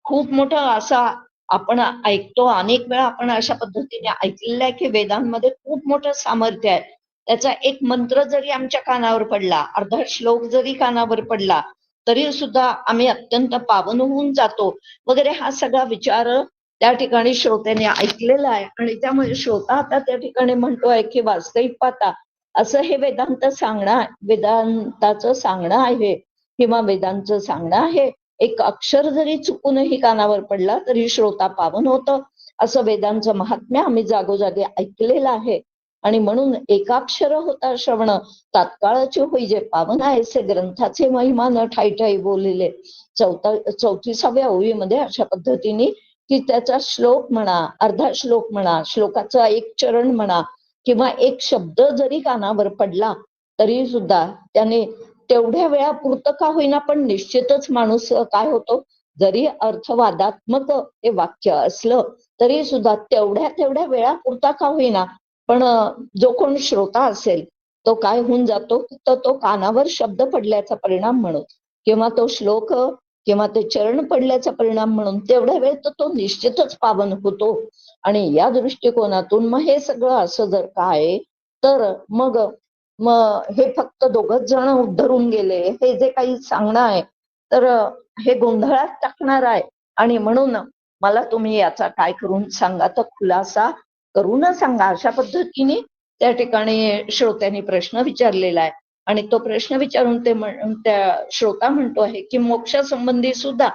खूप मोठं असा आपण ऐकतो, अनेक वेळा आपण अशा पद्धतीने ऐकलेलं आहे की वेदांमध्ये खूप मोठं सामर्थ्य आहे. त्याचा एक मंत्र जरी आमच्या कानावर पडला, अर्धा श्लोक जरी कानावर पडला, तरी सुद्धा आम्ही अत्यंत पावन होऊन जातो वगैरे, हा सगळा विचार त्या ठिकाणी श्रोत्याने ऐकलेला आहे. आणि त्यामुळे श्रोता आता त्या ठिकाणी म्हणतोय की वास्तविक पाहता असं हे वेदांताचं सांगणं आहे किंवा वेदांचं सांगणं आहे, एक अक्षर जरी चुकूनही कानावर पडला तरी श्रोता पावन होतं, असं वेदांचं महात्म्य आम्ही जागोजागी ऐकलेलं आहे. आणि म्हणून एकाक्षर होता श्रवण, तात्काळाचे होई जे पावन आहे से ग्रंथाचे महिमा न ठाई ठाई बोललेले. 34व्या ओळीमध्ये अशा पद्धतीने की त्याचा श्लोक म्हणा, अर्धा श्लोक म्हणा, श्लोकाचा एक चरण म्हणा किंवा एक शब्द जरी कानावर पडला तरी सुद्धा त्याने तेवढ्या वेळा पुरतं का होईना पण निश्चितच माणूस काय होतो, जरी अर्थवादात्मक हे वाक्य असलं तरी सुद्धा तेवढ्या वेळा पुरता का होईना पण जो कोण श्रोता असेल तो काय होऊन जातो, तर तो कानावर शब्द पडल्याचा परिणाम म्हणून किंवा तो श्लोक किंवा ते चरण पडल्याचा परिणाम म्हणून तेवढ्या वेळ तो निश्चितच पावन होतो. आणि या दृष्टिकोनातून मग हे सगळं असं जर का आहे, तर मग हे फक्त दोघच जण उद्धरून गेले हे जे काही सांगणं आहे, तर हे गोंधळात टाकणार आहे. आणि म्हणून मला तुम्ही याचा काय करून सांगा, तर खुलासा करून सांगा, अशा पद्धतीने त्या ठिकाणी श्रोत्यांनी प्रश्न विचारलेला आहे. आणि तो प्रश्न विचारून त्या श्रोता म्हणतो आहे की मोक्षासंबंधी सुद्धा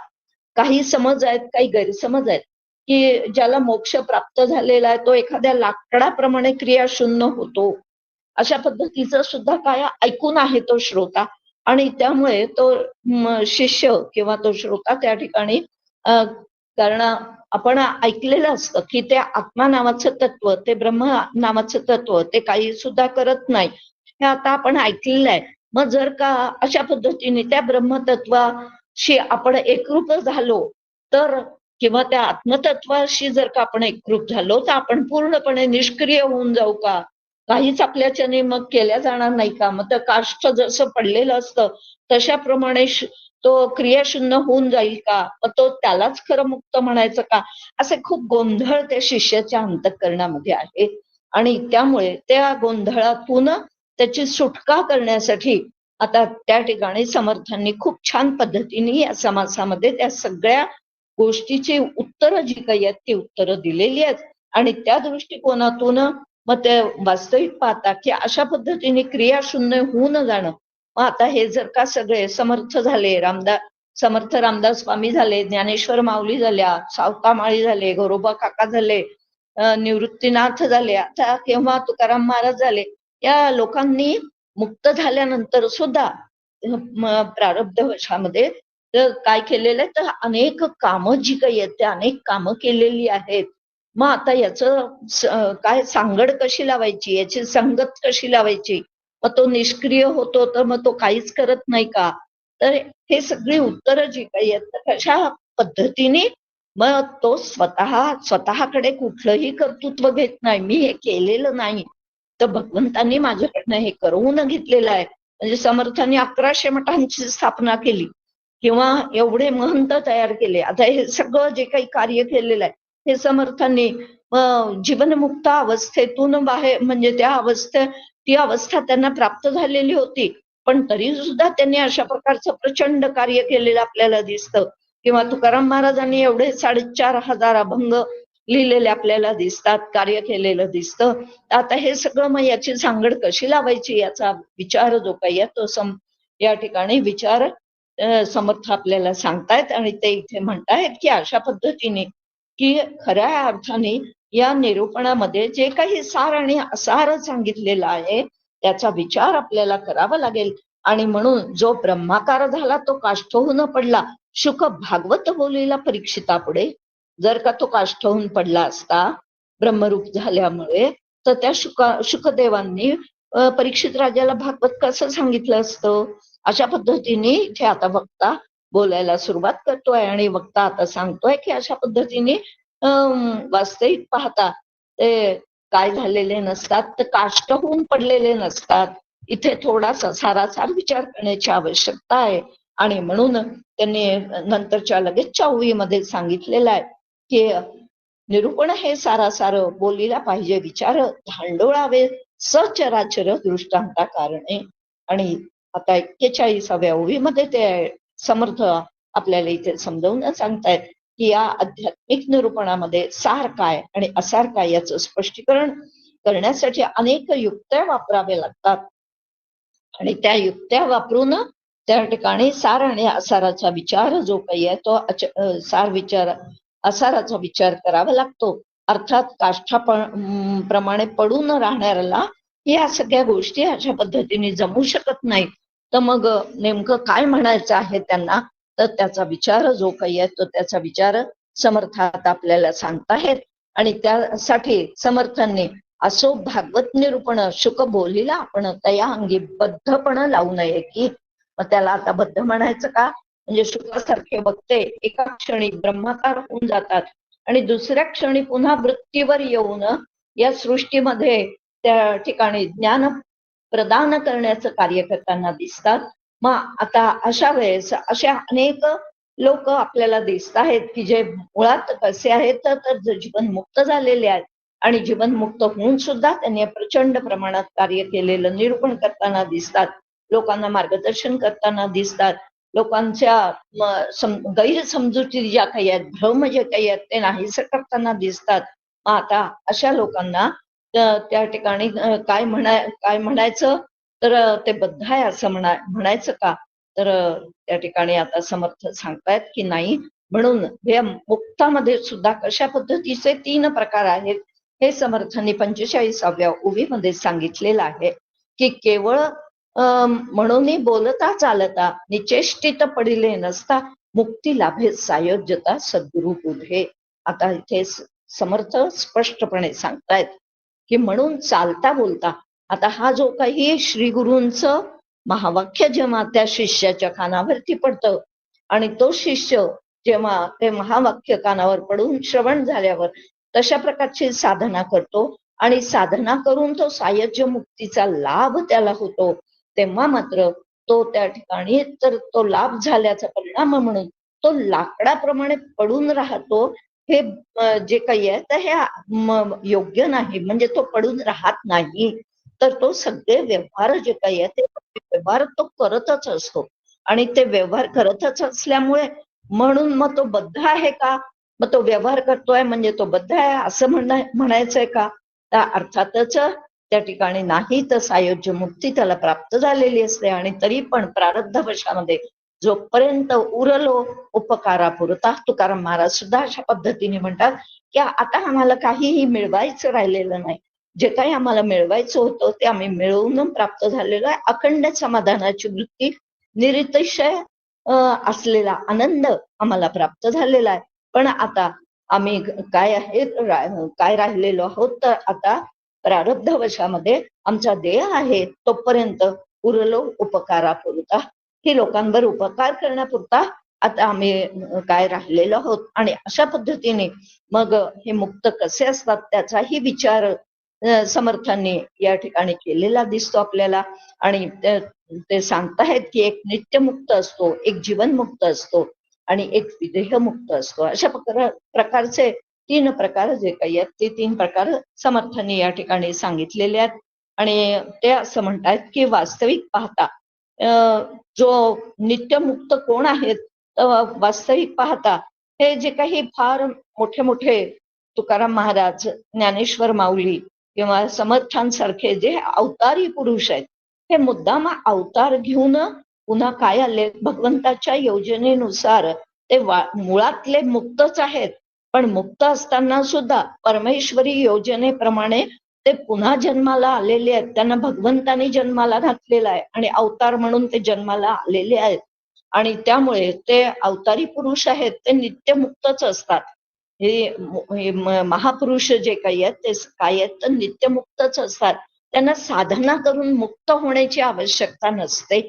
काही समज आहेत, काही गैरसमज आहेत, की ज्याला मोक्ष प्राप्त झालेला आहे तो एखाद्या लाकडाप्रमाणे क्रियाशून्य होतो, अशा पद्धतीचं सुद्धा काय ऐकून आहे तो श्रोता. आणि त्यामुळे तो शिष्य किंवा तो श्रोता त्या ठिकाणी कारण आपण ऐकलेलं असतं की ते आत्मा नावाचं तत्व, ते ब्रह्म नावाचं तत्व ते काही सुद्धा करत नाही, हे आता आपण ऐकलेलं आहे. मग जर का अशा पद्धतीने त्या ब्रह्मतत्वाशी आपण एकरूप झालो तर, किंवा त्या आत्मतत्वाशी जर का आपण एकरूप झालो तर आपण पूर्णपणे निष्क्रिय होऊन जाऊ का, काहीच आपल्याच्याने मग केल्या जाणार नाही का, मग तर काष्ठ जसं पडलेलं असतं तशाप्रमाणे तो क्रियाशून्य होऊन जाईल का, मग तो त्यालाच खरं मुक्त म्हणायचं का, असे खूप गोंधळ त्या शिष्याच्या अंतःकरणामध्ये आहे. आणि त्यामुळे त्या गोंधळातून त्याची सुटका करण्यासाठी आता त्या ठिकाणी समर्थांनी खूप छान पद्धतीने या समासामध्ये त्या सगळ्या गोष्टीची उत्तरं जी काही आहेत ती उत्तरं दिलेली आहेत. आणि त्या दृष्टिकोनातून मग ते वास्तविक पाहता की अशा पद्धतीने क्रियाशून्य होऊन जाणं, मग आता हे जर का सगळे समर्थ झाले, समर्थ रामदास स्वामी झाले, ज्ञानेश्वर माऊली झाल्या, सावता माळी झाले, गोरोबा काका झाले, निवृत्तीनाथ झाले, आता केव्हा तुकाराम महाराज झाले, या लोकांनी मुक्त झाल्यानंतर सुद्धा प्रारब्ध वशामध्ये तर काय केलेलं आहे, तर अनेक कामं जी काही आहेत, ते अनेक कामं केलेली आहेत. मग आता याचं काय सांगड कशी लावायची, याची संगत कशी लावायची? मग तो निष्क्रिय होतो, तर मग तो काहीच करत नाही का? तर हे सगळी उत्तरं जी काही आहेत, तर कशा पद्धतीने मग तो स्वतःकडे कुठलंही कर्तृत्व घेत नाही. मी हे केलेलं नाही. तर भगवंतांनी माझ्याकडनं हे करवून घेतलेलं आहे. म्हणजे समर्थांनी 1100 मठांची स्थापना केली किंवा एवढे महंत तयार केले. आता हे सगळं जे काही कार्य केलेलं आहे, हे समर्थांनी जीवनमुक्त अवस्थेतून बाहेर म्हणजे ती अवस्था त्यांना प्राप्त झालेली होती. पण तरी सुद्धा त्यांनी अशा प्रकारचं प्रचंड कार्य केलेलं आपल्याला दिसतं. किंवा तुकाराम महाराजांनी एवढे 4,500 अभंग लिहिलेले आपल्याला दिसतात, कार्य केलेलं दिसतं. आता हे सगळं मग याची सांगड कशी लावायची याचा विचार जो काही आहे तो या ठिकाणी विचार समर्थ आपल्याला सांगतायत आणि ते इथे म्हणतायत की अशा पद्धतीने की खऱ्या अर्थाने या निरूपणामध्ये जे काही सार आणि असार सांगितलेलं आहे त्याचा विचार आपल्याला करावा लागेल. आणि म्हणून जो ब्रह्माकार झाला तो काष्ठ होऊन पडला. शुक भागवत बोलीला परीक्षितापुढे जर का तो काष्ठ होऊन पडला असता ब्रह्मरूप झाल्यामुळे, तर त्या शुकदेवांनी परीक्षित राजाला भागवत कसं सांगितलं असतं. अशा पद्धतीने इथे आता वक्ता बोलायला सुरुवात करतोय आणि वक्ता आता सांगतोय की अशा पद्धतीने वास्तविक पाहता ते काय झालेले नसतात, तर काष्ठ होऊन पडलेले नसतात. इथे थोडासा सारासार विचार करण्याची आवश्यकता आहे. आणि म्हणून त्यांनी नंतरच्या लगेचच्या ओळीमध्ये सांगितलेलं आहे की निरूपण हे सारासार बोलीला पाहिजे, विचार धांडोळावे सचराचर दृष्टांता कारणे. आणि आता 41व्या ओळीमध्ये ते समर्थ आपल्याला इथे समजावून सांगतायत की या आध्यात्मिक निरूपणामध्ये सार काय आणि असार काय याचं स्पष्टीकरण करण्यासाठी अनेक युक्त्या वापराव्या लागतात. आणि त्या युक्त्या वापरून त्या ठिकाणी सार आणि असाराचा विचार जो काही आहे तो असाराचा विचार करावा लागतो. अर्थात काष्ठाप्रमाणे पडून राहणाऱ्याला या सगळ्या गोष्टी अशा पद्धतीने जमू शकत नाही. तर मग नेमकं काय म्हणायचं आहे त्यांना, तर त्याचा विचार जो काही आहे तो त्याचा विचार समर्थात आपल्याला सांगताहेत. आणि त्यासाठी समर्थांनी असो भागवत निरूपण शुक बोलीला आपण तया अंगी बद्धपण लावू नये की. मग त्याला आता बद्ध म्हणायचं का, म्हणजे शुकासारखे वक्ते एका क्षणी ब्रह्माकार होऊन जातात आणि दुसऱ्या क्षणी पुन्हा वृत्तीवर येऊन या सृष्टीमध्ये त्या ठिकाणी ज्ञान प्रदान करण्याचं कार्य करताना दिसतात. मग आता अशा वेळेस अशा अनेक लोक आपल्याला दिसत आहेत की जे मुळात कसे आहेत तर जीवनमुक्त झालेले आहेत आणि जीवनमुक्त होऊन सुद्धा त्यांनी प्रचंड प्रमाणात कार्य केलेलं निरूपण करताना दिसतात, लोकांना मार्गदर्शन करताना दिसतात, लोकांच्या गैरसमजुती ज्या काही आहेत, भ्रम जे काही आहेत ते नाहीसं करताना दिसतात. आता अशा लोकांना त्या ठिकाणी काय म्हणायचं, तर ते बद्ध आहे असं म्हणायचं का, तर त्या ठिकाणी आता समर्थ सांगतायत की नाही. म्हणून या मुक्तामध्ये सुद्धा कशा पद्धतीचे 3 प्रकार आहेत हे समर्थांनी 45व्या ओळीमध्ये सांगितलेलं आहे की केवळ म्हणून बोलता चालता निचेष्टित पडिले नसता मुक्ती लाभे सायोज्यता सद्गुरु बुधे. आता इथे समर्थ स्पष्टपणे सांगतायत की म्हणून चालता बोलता, आता हा जो काही श्री गुरूंचं महावाक्य जेव्हा त्या शिष्याच्या कानावरती पडतं आणि तो शिष्य जेव्हा ते महावाक्य कानावर पडून श्रवण झाल्यावर तशा प्रकारची साधना करतो आणि साधना करून तो सायुज्य मुक्तीचा लाभ त्याला होतो, तेव्हा मात्र तो त्या ठिकाणी तर तो लाभ झाल्याचा परिणाम म्हणून तो लाकडाप्रमाणे पडून राहतो. हे जे काही आहे तर हे योग्य नाही. म्हणजे तो पडून राहत नाही, तर तो सगळे व्यवहार जे काही आहे ते व्यवहार तो करतच असतो आणि ते व्यवहार करतच असल्यामुळे म्हणून मग तो बद्ध आहे का, मग तो व्यवहार करतोय म्हणजे तो बद्ध आहे असं म्हणायचंय का, तर अर्थातच त्या ठिकाणी नाही. तर सायुज्य मुक्ती त्याला प्राप्त झालेली असते आणि तरी पण प्रारब्धवशामध्ये जोपर्यंत उरलो उपकारापुरता, तुकाराम महाराज सुद्धा अशा पद्धतीने म्हणतात की आता आम्हाला काहीही मिळवायचं राहिलेलं नाही, जे काही आम्हाला मिळवायचं होतं ते आम्ही मिळवून प्राप्त झालेलं आहे. अखंड समाधानाची वृत्ती निरतिशय असलेला आनंद आम्हाला प्राप्त झालेला आहे. पण आता आम्ही काय आहे काय राहिलेलो आहोत, तर आता प्रारब्धवशामध्ये आमचा देह आहे तोपर्यंत उरलो उपकारापुरता, की लोकांवर उपकार करण्यापुरता आता आम्ही काय राहिलेलो आहोत. आणि अशा पद्धतीने मग हे मुक्त कसे असतात त्याचाही विचार समर्थांनी या ठिकाणी केलेला दिसतो आपल्याला. आणि ते सांगताहेत की एक नित्यमुक्त असतो, एक जीवनमुक्त असतो आणि एक विदेहमुक्त असतो. अशा प्रकारचे 3 प्रकार जे काही आहेत ते 3 प्रकार समर्थांनी या ठिकाणी सांगितलेले आहेत. आणि ते असं म्हणतायत की वास्तविक पाहता जो नित्यमुक्त कोण आहेत, वास्तविक पाहता हे जे काही फार मोठे मोठे तुकाराम महाराज, ज्ञानेश्वर माऊली किंवा समर्थांसारखे जे अवतारी पुरुष आहेत, हे मुद्दाम अवतार घेऊन पुन्हा काय आले, भगवंताच्या योजनेनुसार ते मुळातले मुक्तच आहेत. पण मुक्त असताना सुद्धा परमेश्वरी योजनेप्रमाणे ते पुन्हा जन्माला आलेले आहेत. त्यांना भगवंताने जन्माला घातलेला आहे आणि अवतार म्हणून ते जन्माला आलेले आहेत. आणि त्यामुळे ते अवतारी पुरुष आहेत ते नित्यमुक्तच असतात. हे महापुरुष जे काही आहेत ते काय आहेत तर नित्यमुक्तच असतात. त्यांना साधना करून मुक्त होण्याची आवश्यकता नसते.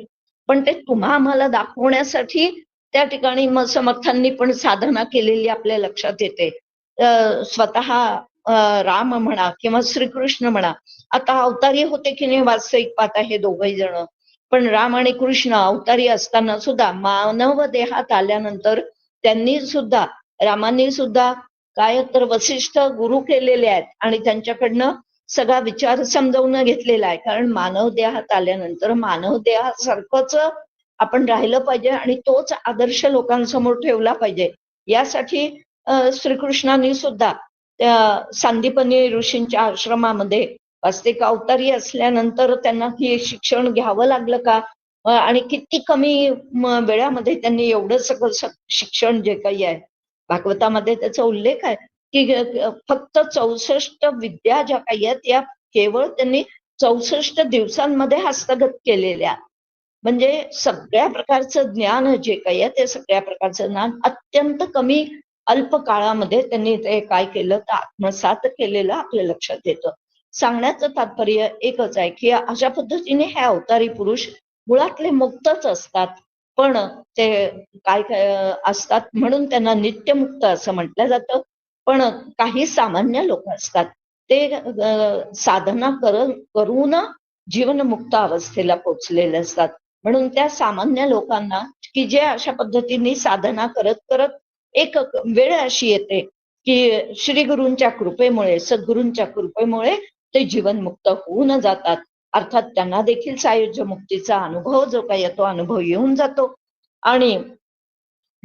पण ते तुम्हा आम्हाला दाखवण्यासाठी त्या ठिकाणी मग समर्थांनी पण साधना केलेली आपल्या लक्षात येते. स्वतः राम म्हणा किंवा श्रीकृष्ण म्हणा, आता अवतारी होते की नाही वास्तविक पाहता हे दोघही जण, पण राम आणि कृष्ण अवतारी असताना सुद्धा मानव देहात आल्यानंतर त्यांनी सुद्धा, रामांनी सुद्धा काय तर वसिष्ठ गुरु केलेले आहेत आणि त्यांच्याकडनं सगळा विचार समजावून घेतलेला आहे. कारण मानव देहात आल्यानंतर मानव देहासारखंच आपण राहिलं पाहिजे आणि तोच आदर्श लोकांसमोर ठेवला पाहिजे. यासाठी श्रीकृष्णांनी सुद्धा त्या सांदीपनी ऋषींच्या आश्रमामध्ये वास्तविक अवतारी असल्यानंतर त्यांना हे शिक्षण घ्यावं लागलं का, आणि किती कमी वेळामध्ये त्यांनी एवढं सगळं शिक्षण जे काही आहे, भागवतामध्ये त्याचा उल्लेख आहे की फक्त 64 विद्या ज्या काही आहेत या केवळ त्यांनी 64 दिवसांमध्ये हस्तगत केलेल्या. म्हणजे सगळ्या प्रकारचं ज्ञान जे काही आहे ते सगळ्या प्रकारचं ज्ञान अत्यंत कमी अल्प काळामध्ये त्यांनी ते काय केलं तर आत्मसात केलेलं आपल्या लक्षात येतं. सांगण्याचं तात्पर्य एकच आहे की अशा पद्धतीने हे अवतारी पुरुष मुळातले मुक्तच असतात. पण ते काय असतात म्हणून त्यांना नित्यमुक्त असं म्हटलं जातं. पण काही सामान्य लोक असतात ते साधना करून जीवनमुक्त अवस्थेला पोचलेले असतात. म्हणून त्या सामान्य लोकांना की जे अशा पद्धतीने साधना करत करत एक वेळ अशी येते की श्री गुरूंच्या कृपेमुळे, सद्गुरूंच्या कृपेमुळे ते जीवनमुक्त होऊन जातात. अर्थात त्यांना देखील सायुज्य मुक्तीचा अनुभव जो काही तो अनुभव येऊन जातो. आणि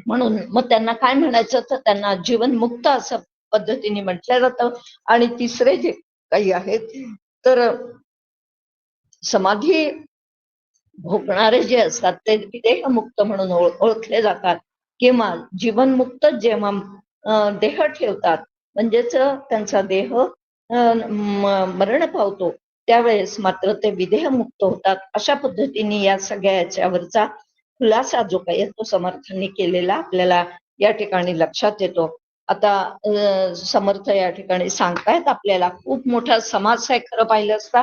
म्हणून मग त्यांना काय म्हणायचं तर त्यांना जीवनमुक्त असं पद्धतीने म्हटलं जातं. आणि तिसरे जे काही आहेत तर समाधी भोगणारे जे असतात ते देहमुक्त म्हणून ओळखले जातात. किंवा जीवनमुक्त जेव्हा देह ठेवतात म्हणजेच त्यांचा देह मरण पावतो त्यावेळेस मात्र ते विदेहमुक्त होतात. अशा पद्धतीने या सगळ्या याच्यावरचा खुलासा जो काही तो समर्थांनी केलेला आपल्याला या ठिकाणी लक्षात येतो. आता समर्थ या ठिकाणी सांगतायत आपल्याला खूप मोठा समास आहे खरं पाहिलं असता,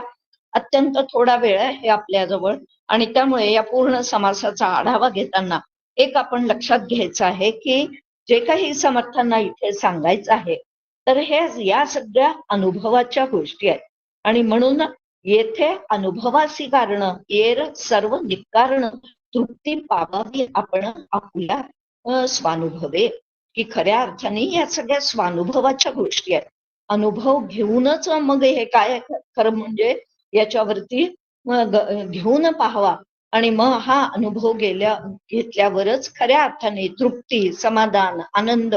अत्यंत थोडा वेळ आहे आपल्याजवळ. आणि त्यामुळे या पूर्ण समासाचा आढावा घेताना एक आपण लक्षात घ्यायचं आहे की जे काही समर्थांना इथे सांगायचं आहे तर हे या सगळ्या अनुभवाच्या गोष्टी आहेत. आणि म्हणून येथे अनुभवासी कारण येर सर्व निकारण तृप्ती पावावी आपण आपल्या स्वानुभवे, की खऱ्या अर्थाने या सगळ्या स्वानुभवाच्या गोष्टी आहेत. अनुभव घेऊनच मग हे काय खरं म्हणजे याच्यावरती घेऊन पाहावा आणि मग हा अनुभव घेतल्यावरच खऱ्या अर्थाने तृप्ती, समाधान, आनंद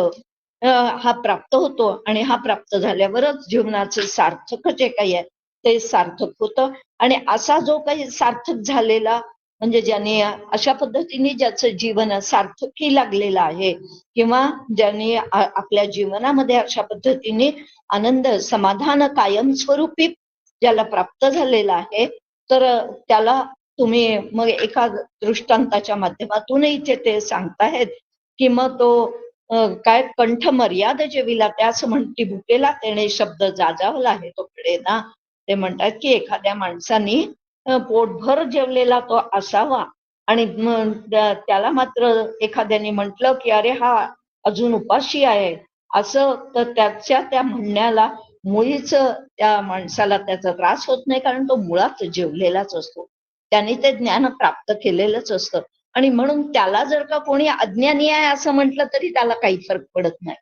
हा प्राप्त होतो. आणि हा प्राप्त झाल्यावरच जीवनाचं सार्थक जे काही आहे ते सार्थक होतं. आणि असा जो काही सार्थक झालेला म्हणजे ज्याने अशा पद्धतीने ज्याचं जीवन सार्थकी लागलेलं आहे किंवा ज्याने आपल्या जीवनामध्ये अशा पद्धतीने आनंद, समाधान कायमस्वरूपी ज्याला प्राप्त झालेला आहे तर त्याला तुम्ही मग एका दृष्टांताच्या माध्यमातून इथे ते सांगताहेत की मग तो काय कंठ मर्याद जेविला त्यास म्हणती भुकेला तेणे शब्द जाजावला आहे तो कडे ना. ते म्हणतात की एखाद्या माणसाने पोटभर जेवलेला तो असावा आणि त्याला मात्र एखाद्याने म्हटलं की अरे हा अजून उपाशी आहे असं, तर त्याच्या त्या म्हणण्याला मुळीच त्या माणसाला त्याचा त्रास होत नाही, कारण तो मुळात जेवलेलाच असतो, त्याने ते ज्ञान प्राप्त केलेलंच असतं. आणि म्हणून त्याला जर का कोणी अज्ञानी आहे असं म्हटलं तरी त्याला काही फरक पडत नाही.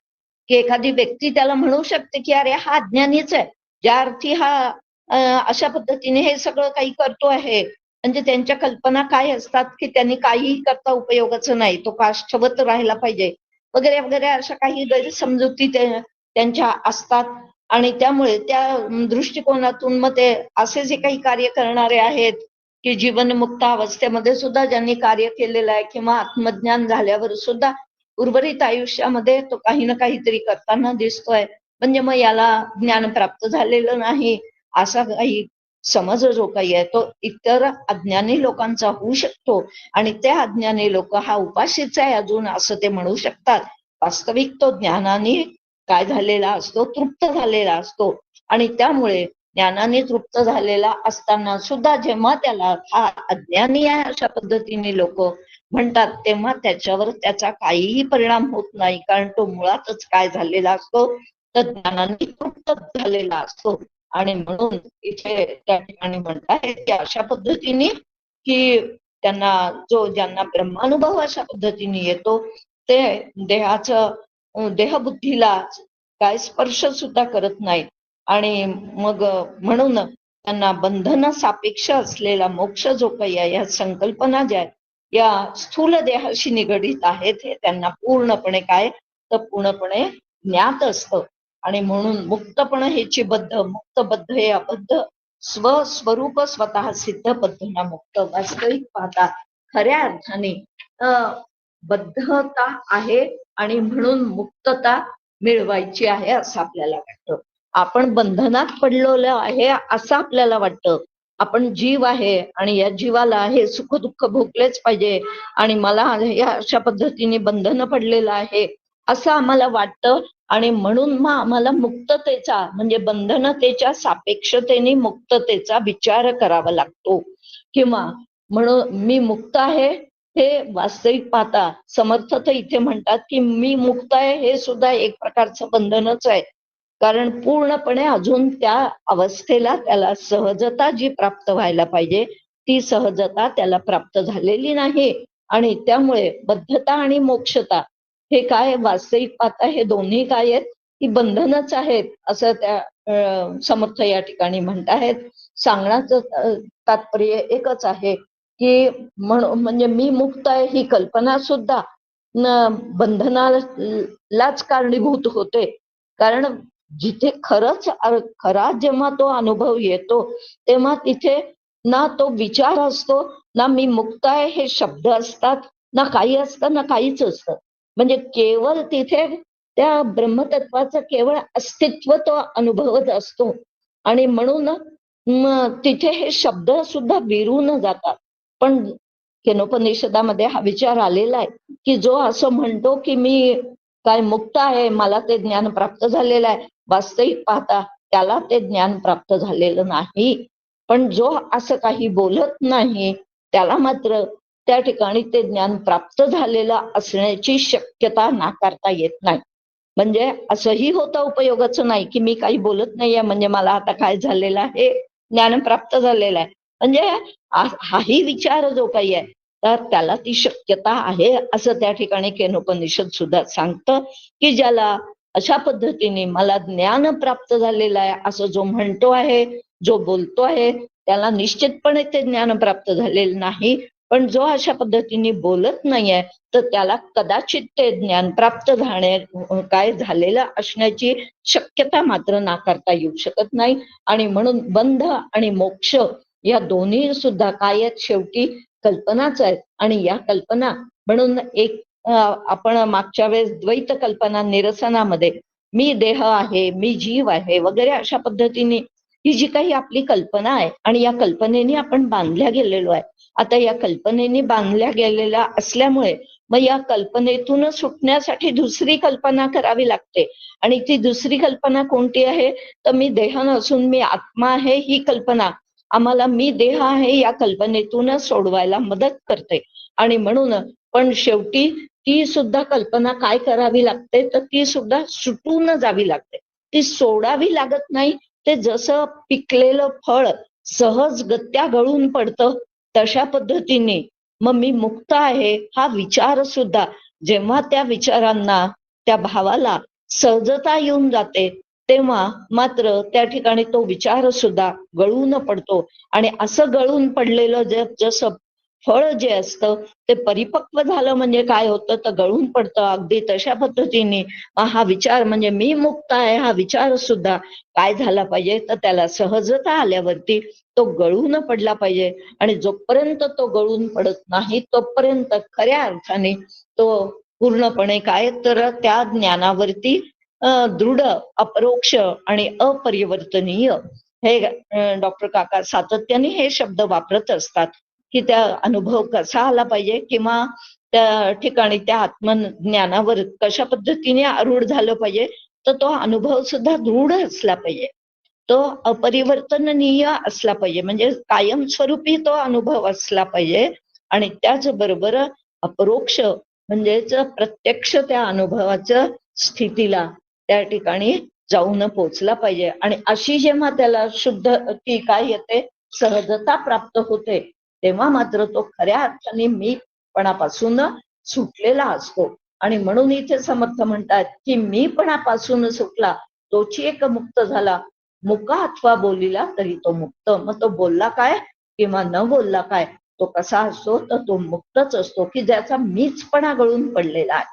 की एखादी व्यक्ती त्याला म्हणू शकते की अरे हा अज्ञानीच आहे, ज्या अर्थी हा अशा पद्धतीने हे सगळं काही करतो आहे. म्हणजे त्यांच्या कल्पना काय असतात की त्यांनी काहीही करता उपयोगाचं नाही, तो काष्ठवत राहायला पाहिजे वगैरे वगैरे, अशा काही गैरसमजुती त्यांच्या असतात. आणि त्यामुळे त्या दृष्टिकोनातून मग ते असे जे काही कार्य करणारे आहेत की जीवनमुक्त अवस्थेमध्ये सुद्धा ज्यांनी कार्य केलेलं आहे किंवा आत्मज्ञान झाल्यावर सुद्धा उर्वरित आयुष्यामध्ये तो काही ना काहीतरी करताना दिसतोय, म्हणजे मग याला ज्ञान प्राप्त झालेलं नाही असा काही समज जो काही आहे तो इतर अज्ञानी लोकांचा होऊ शकतो. आणि त्या अज्ञानी लोक हा उपाशीच आहे अजून असं ते म्हणू शकतात. वास्तविक तो ज्ञानाने काय झालेला असतो, तृप्त झालेला असतो. आणि त्यामुळे ज्ञानाने तृप्त झालेला असताना सुद्धा जेव्हा त्याला हा अज्ञानी आहे अशा पद्धतीने लोक म्हणतात, तेव्हा त्याच्यावर त्याचा काहीही परिणाम होत नाही, कारण तो मुळातच काय झालेला असतो, तर ज्ञानाने तृप्त झालेला असतो. आणि म्हणून इथे त्या ठिकाणी म्हणतात की अशा पद्धतीने की ज्यांना ब्रह्मानुभव अशा पद्धतीने येतो ते देहबुद्धीला काय स्पर्श सुद्धा करत नाही. आणि मग म्हणून त्यांना बंधन सापेक्ष असलेला मोक्ष जो काही आहे, या संकल्पना ज्या आहेत या स्थूल देहाशी निगडीत आहेत, हे त्यांना पूर्णपणे काय तर पूर्णपणे ज्ञात असतं. आणि म्हणून मुक्तपणे हेची बद्ध, मुक्तबद्ध हे अबद्ध, स्वस्वरूप स्वतः सिद्ध बद्धना मुक्त. वास्तविक पाहता खऱ्या अर्थाने बद्धता आहे आणि म्हणून मुक्तता मिळवायची आहे असं आपल्याला वाटतं. आपण बंधनात पडलेलो आहे असं आपल्याला वाटतं. आपण जीव आहे आणि या जीवाला हे सुख दुःख भोगलेच पाहिजे आणि मला या अशा पद्धतीने बंधन पडलेलं आहे असं आम्हाला वाटतं. आणि म्हणून मग आम्हाला मुक्ततेचा म्हणजे बंधनतेच्या सापेक्षतेने मुक्ततेचा विचार करावा लागतो. किंवा म्हणून मी मुक्त आहे हे वास्तविक पाहता समर्थ तर इथे म्हणतात की मी मुक्त आहे हे सुद्धा एक प्रकारचं बंधनच आहे, कारण पूर्णपणे अजून त्या अवस्थेला त्याला सहजता जी प्राप्त व्हायला पाहिजे ती सहजता त्याला प्राप्त झालेली नाही. आणि त्यामुळे बद्धता आणि मोक्षता हे काय वास्तविक पाहता हे दोन्ही काय आहेत की बंधनच आहेत असं त्या समर्थ या ठिकाणी म्हणताहेत. सांगण्याचं तात्पर्य एकच आहे की म्हणजे मी मुक्त आहे ही कल्पना सुद्धा बंधनालाच कारणीभूत होते. कारण जिथे खरा जेव्हा तो अनुभव येतो तेव्हा तिथे ना तो विचार असतो, ना मी मुक्त आहे हे शब्द असतात, ना काही असतं ना काहीच असतं. म्हणजे केवळ तिथे त्या ब्रह्मतत्वाचं केवळ अस्तित्व तो अनुभवत असतो. आणि म्हणून तिथे हे शब्द सुद्धा विरून जातात. पण केनोपनिषदामध्ये हा विचार आलेला आहे की जो असं म्हणतो की मी काय मुक्त आहे, मला ते ज्ञान प्राप्त झालेलं आहे, वास्तविक पाहता त्याला ते ज्ञान प्राप्त झालेलं नाही. पण जो असं काही बोलत नाही त्याला मात्र त्या ठिकाणी ते ज्ञान प्राप्त झालेलं असण्याची शक्यता नाकारता येत नाही. म्हणजे असंही होतं उपयोगाचं नाही की मी काही बोलत नाहीये म्हणजे मला आता काय झालेलं आहे, ज्ञान प्राप्त झालेलं आहे. म्हणजे हाही विचार जो काही आहे तर त्याला ती शक्यता आहे असं त्या ठिकाणी केनोपनिषद सुद्धा सांगतं की ज्याला अशा पद्धतीने मला ज्ञान प्राप्त झालेलं आहे असं जो म्हणतो आहे, जो बोलतो आहे, त्याला निश्चितपणे ते ज्ञान प्राप्त झालेलं नाही. पण जो अशा पद्धतीने बोलत नाहीये तर त्याला कदाचित ते ज्ञान प्राप्त काय झालेलं असण्याची शक्यता मात्र नाकारता येऊ शकत नाही. आणि म्हणून बंध आणि मोक्ष या दोन्ही सुद्धा काय आहेत, शेवटी कल्पनाच आहेत. आणि या कल्पना म्हणून एक आपण मागच्या वेळेस द्वैत कल्पना निरसनामध्ये मी देह आहे, मी जीव आहे वगैरे अशा पद्धतीने ही जी काही आपली कल्पना आहे आणि या कल्पनेने आपण बांधल्या गेलेलो आहे आता या कल्पनेने बांधल्या गेलेल्या असल्यामुळे मग या कल्पनेतून सुटण्यासाठी दुसरी कल्पना करावी लागते. आणि ती दुसरी कल्पना कोणती आहे? तर मी देह नसून मी आत्मा आहे ही कल्पना आम्हाला मी देह आहे या कल्पनेतून सोडवायला मदत करते. आणि म्हणून पण शेवटी ती सुद्धा कल्पना काय करावी लागते, तर ती सुद्धा सुटून जावी लागते. ती सोडावी लागत नाही. ते जसं पिकलेलं फळ सहजगत्या गळून पडतं तशा पद्धतीने मग मी मुक्त आहे हा विचार सुद्धा जेव्हा त्या विचारांना त्या भावाला सहजता येऊन जाते तेव्हा मात्र त्या ठिकाणी तो विचार सुद्धा गळून पडतो. आणि असं गळून पडलेलं जसं फळ जे असतं ते परिपक्व झालं म्हणजे काय होतं तर गळून पडतं. अगदी तशा पद्धतीने हा विचार म्हणजे मी मुक्त आहे हा विचार सुद्धा काय झाला पाहिजे तर त्याला सहजता आल्यावरती तो गळून पडला पाहिजे. आणि जोपर्यंत तो गळून पडत नाही तोपर्यंत खऱ्या अर्थाने तो पूर्णपणे काय तर त्या ज्ञानावरती दृढ अपरोक्ष आणि अपरिवर्तनीय हे डॉक्टर काका सातत्याने हे शब्द वापरत असतात की त्या अनुभव कसा आला पाहिजे किंवा त्या ठिकाणी त्या आत्मज्ञानावर कशा पद्धतीने आरूढ झालं पाहिजे तर तो अनुभव सुद्धा दृढ असला पाहिजे. तो अपरिवर्तनीय असला पाहिजे म्हणजे कायमस्वरूपी तो अनुभव असला पाहिजे. आणि त्याचबरोबर अपरोक्ष म्हणजेच प्रत्यक्ष त्या अनुभवाच्या स्थितीला त्या ठिकाणी जाऊन पोचला पाहिजे. आणि अशी जेव्हा त्याला शुद्ध ती काय येते सहजता प्राप्त होते तेव्हा मात्र तो खऱ्या अर्थाने मीपणापासून सुटलेला असतो. आणि म्हणून इथे समर्थ म्हणतात की मीपणापासून सुटला तोची एक मुक्त झाला. मुका अथवा बोलिला तरी तो मुक्त. मग तो बोलला काय किंवा न बोलला काय तो कसा असतो तर तो मुक्तच असतो की ज्याचा मीचपणा गळून पडलेला आहे.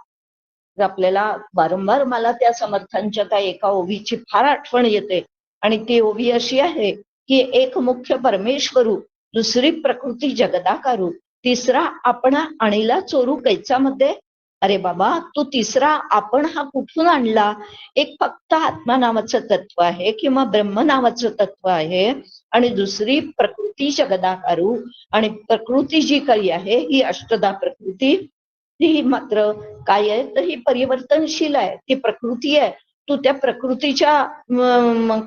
आपल्याला वारंवार मला त्या समर्थांच्या त्या एका ओवीची फार आठवण येते. आणि ती ओवी अशी आहे की एक मुख्य परमेश्वरू दुसरी प्रकृती जगदाकारू तिसरा आपण आणीला चोरू कैचामध्ये. अरे बाबा तू तिसरा आपण हा कुठून आणला? एक फक्त आत्मा नावाचं तत्व आहे किंवा ब्रह्म नावाचं तत्व आहे आणि दुसरी प्रकृती जगदाकारू. आणि प्रकृती जी काही आहे ही अष्टदा प्रकृती ती मात्र काय आहे तर ही परिवर्तनशील आहे. ती प्रकृती आहे. तू त्या प्रकृतीच्या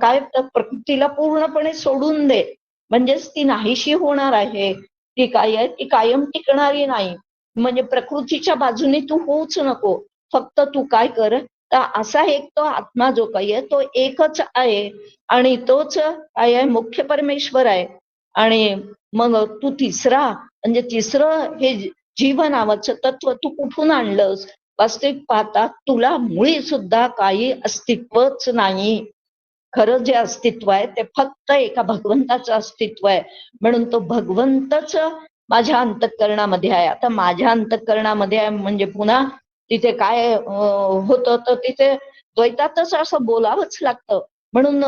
काय प्रकृतीला पूर्णपणे सोडून दे म्हणजेच ती नाहीशी होणार आहे. ती काय आहे ती कायम टिकणारी नाही. म्हणजे प्रकृतीच्या बाजूने तू होऊच नको. फक्त तू काय कर तर असा एक तो आत्मा जो काही आहे तो एकच आहे आणि तोच काय आहे मुख्य परमेश्वर आहे. आणि मग तू तिसरा म्हणजे तिसरं हे जीव नावाचं तत्व तू कुठून आणलंस? वास्तविक पाहता तुला मुळी सुद्धा काही अस्तित्वच नाही. खरं जे अस्तित्व आहे ते फक्त एका भगवंताचं अस्तित्व आहे. म्हणून तो भगवंतच माझ्या अंतःकरणामध्ये आहे. आता माझ्या अंतःकरणामध्ये आहे म्हणजे पुन्हा तिथे काय होतं तर तिथे द्वैतातच असं बोलावंच लागतं. म्हणून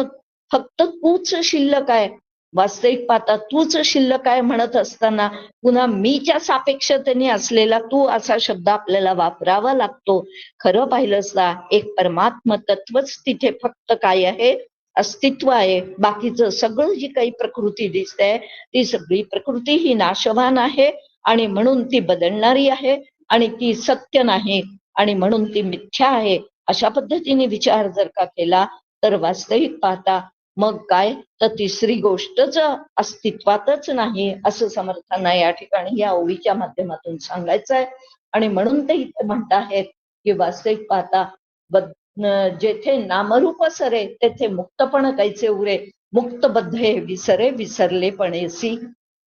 फक्त तूच शिल्लक आहे. वास्तविक पाहता तूच शिल्लक आहे म्हणत असताना पुन्हा मीच्या सापेक्षतेने असलेला तू असा शब्द आपल्याला वापरावा लागतो. खरं पाहिलं असता एक परमात्मा तत्वच तिथे फक्त काय आहे अस्तित्व आहे. बाकीचं सगळं जी काही प्रकृती दिसते ती सगळी प्रकृती ही नाशवान आहे आणि म्हणून ती बदलणारी आहे आणि ती सत्य नाही आणि म्हणून ती मिथ्या आहे. अशा पद्धतीने विचार जर का केला तर वास्तविक पाहता मग काय तर तिसरी गोष्टच अस्तित्वातच नाही असं समर्थांना या ठिकाणी या ओवीच्या माध्यमातून सांगायचं आहे. आणि म्हणून ते इथे म्हणत आहेत की वास्तविक पाहता जेथे नामरूप सरे तेथे मुक्तपण कैचे उरे. मुक्त बद्धे विसरे विसरले पणेसी.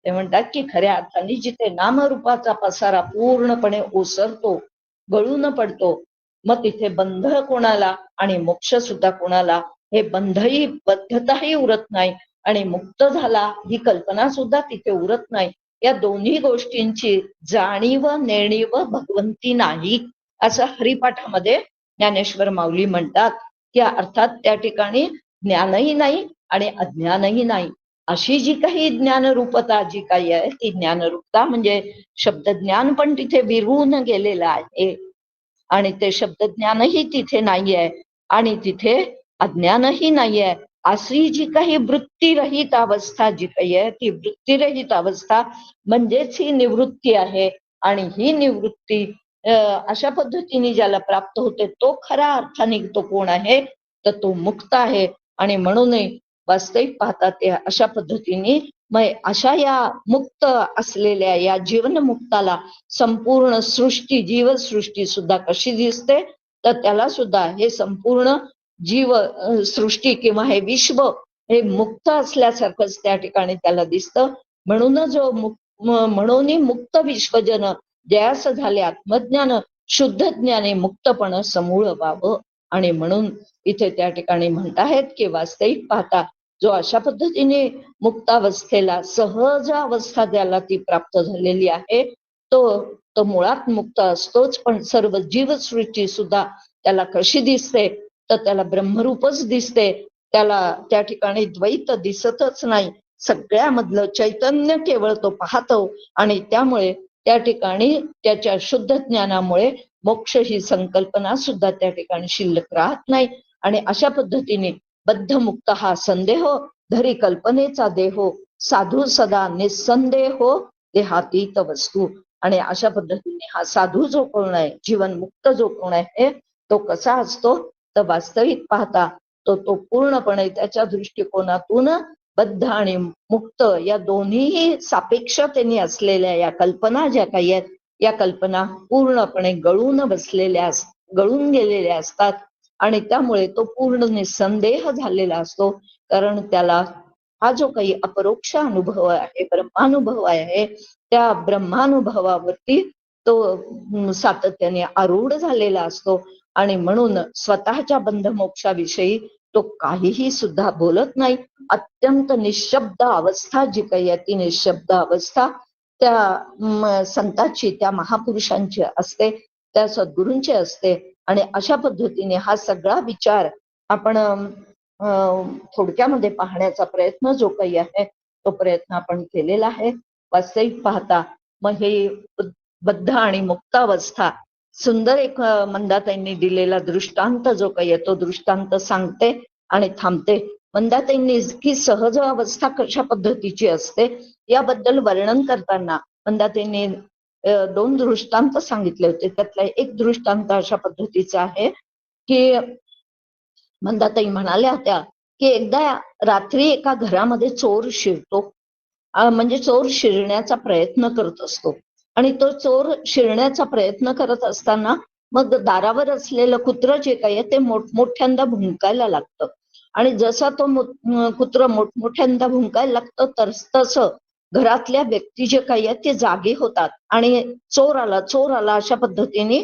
ते म्हणतात की खऱ्या अर्थाने जिथे नामरूपाचा पसारा पूर्णपणे ओसरतो गळून पडतो मग तिथे बंध कोणाला आणि मोक्ष सुद्धा कोणाला. हे बंधही बद्धताही उरत नाही आणि मुक्त झाला ही कल्पना सुद्धा तिथे उरत नाही. या दोन्ही गोष्टींची जाणीव नेणीव भगवंती नाही असं हरिपाठामध्ये ज्ञानेश्वर माऊली म्हणतात की अर्थात त्या ठिकाणी ज्ञानही नाही आणि अज्ञानही नाही. अशी जी काही ज्ञानरूपता जी काही आहे ती ज्ञानरूपता म्हणजे शब्दज्ञान पण तिथे विरून गेलेलं आहे आणि ते शब्दज्ञानही तिथे नाहीये आणि तिथे अज्ञानही नाहीये. अशी जी काही वृत्तीरहित अवस्था जी काही आहे ती वृत्तीरहित अवस्था म्हणजेच ही निवृत्ती आहे. आणि ही निवृत्ती अशा पद्धतीने ज्याला प्राप्त होते तो खऱ्या अर्थाने तो कोण आहे, तर तो मुक्त आहे. आणि म्हणूनही वास्तविक पाहता ते अशा पद्धतीने मग अशा या मुक्त असलेल्या या जीवनमुक्ताला संपूर्ण सृष्टी, जीवसृष्टी सुद्धा कशी दिसते, तर त्याला सुद्धा हे संपूर्ण जीव सृष्टी किंवा हे विश्व हे मुक्त असल्यासारखंच त्या ठिकाणी त्याला दिसतं. म्हणूनच जो म्हणून मुक्त विश्वजन जयास झाले आत्मज्ञान, शुद्ध ज्ञाने मुक्तपण समूळ व्हावं. आणि म्हणून इथे त्या ठिकाणी म्हणताहेत की वास्तविक पाहता जो अशा पद्धतीने मुक्तावस्थेला सहज अवस्था ज्याला ती प्राप्त झालेली आहे तो मुळात मुक्त असतोच. पण सर्व जीवसृष्टी सुद्धा त्याला कशी दिसते, तर त्याला ब्रह्मरूपच दिसते. त्याला त्या ठिकाणी द्वैत दिसतच नाही. सगळ्यामधलं चैतन्य केवळ तो पाहतो. आणि त्यामुळे त्या ठिकाणी त्याच्या शुद्ध ज्ञानामुळे मोक्ष ही संकल्पना सुद्धा त्या ठिकाणी शिल्लक राहत नाही. आणि अशा पद्धतीने बद्धमुक्त हा संदेह धरी कल्पनेचा देहो, साधू सदा निसंदेहो देहातीत वस्तू. आणि अशा पद्धतीने हा साधू जो कोण आहे, जीवनमुक्त जो कोण आहे, तो कसा असतो, तर वास्तविक पाहता तो पूर्णपणे त्याच्या दृष्टिकोनातून बद्ध आणि मुक्त या दोन्ही सापेक्षतेने असलेल्या या कल्पना ज्या काही आहेत, या कल्पना पूर्णपणे गळून गेलेल्या असतात. आणि त्यामुळे तो पूर्ण निसंदेह झालेला असतो. कारण त्याला हा जो काही अपरोक्ष अनुभव आहे, ब्रह्मानुभव आहे, त्या ब्रह्मानुभवावरती तो सातत्याने आरूढ झालेला असतो. आणि म्हणून स्वतःच्या बंधमोक्षाविषयी तो काहीही सुद्धा बोलत नाही. अत्यंत निशब्द अवस्था जी काही आहे ती निशब्द अवस्था त्या संतांची, त्या महापुरुषांची असते, त्या सद्गुरूंची असते. आणि अशा पद्धतीने हा सगळा विचार आपण थोडक्यामध्ये पाहण्याचा प्रयत्न जो काही आहे तो प्रयत्न आपण केलेला आहे. वास्तविक पाहता मग हे बद्ध आणि मुक्तावस्था सुंदर एक मंदाताईंनी दिलेला दृष्टांत जो काही आहे तो दृष्टांत सांगते आणि थांबते. मंदाताईंनी इतकी सहज अवस्था कशा पद्धतीची असते याबद्दल वर्णन करताना मंदाताईंनी 2 दृष्टांत सांगितले होते. त्यातला एक दृष्टांत अशा पद्धतीचा आहे की मंदाताई म्हणाल्या होत्या की एकदा रात्री एका घरामध्ये चोर शिरतो. म्हणजे चोर शिरण्याचा प्रयत्न करत असतो. आणि तो चोर शिरण्याचा प्रयत्न करत असताना मग दारावर असलेलं कुत्र जे काही आहे ते मोठमोठ्यांदा भुंकायला लागतं. आणि जसा तो कुत्र मोठमोठ्यांदा भुंकायला लागतं तसं घरातल्या व्यक्ती जे काही आहेत ते जागे होतात. आणि चोर आला अशा पद्धतीने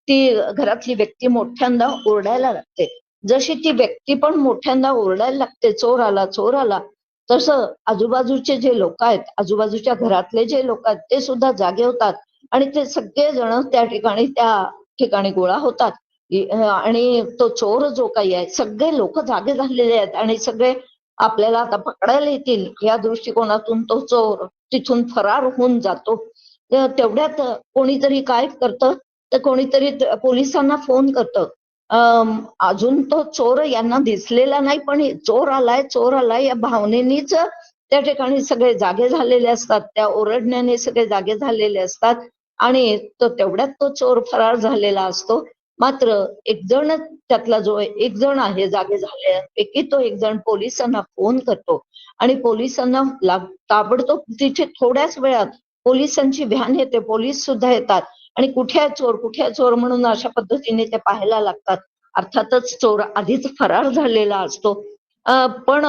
ती घरातली व्यक्ती मोठ्यांदा ओरडायला लागते. जशी ती व्यक्ती पण मोठ्यांदा ओरडायला लागते, चोर आला, तसं आजूबाजूचे जे लोक आहेत, आजूबाजूच्या घरातले जे लोक आहेत ते सुद्धा जागे होतात. आणि ते सगळे जण त्या ठिकाणी गोळा होतात. आणि तो चोर जो काही आहे, सगळे लोक जागे झालेले आहेत आणि सगळे आपल्याला आता पकडायला येतील या दृष्टिकोनातून तो चोर तिथून फरार होऊन जातो. तेवढ्यात कोणीतरी काय करतं, तर कोणीतरी पोलिसांना फोन करतं. अजून तो चोर यांना दिसलेला नाही, पण चोर आलाय या भावनेनीच त्या ठिकाणी सगळे जागे झालेले असतात. त्या ओरडण्याने सगळे जागे झालेले असतात. आणि तेवढ्यात तो चोर फरार झालेला असतो. मात्र त्यातला जो एक जण आहे जागे झालेल्यापैकी तो एक जण पोलिसांना फोन करतो. आणि पोलिसांना ताबडतोब तिथे थोड्याच वेळात पोलिसांची व्हॅन येते, पोलीस सुद्धा येतात. आणि कुठे आहे चोर म्हणून अशा पद्धतीने ते पाहायला लागतात. अर्थातच चोर आधीच फरार झालेला असतो. पण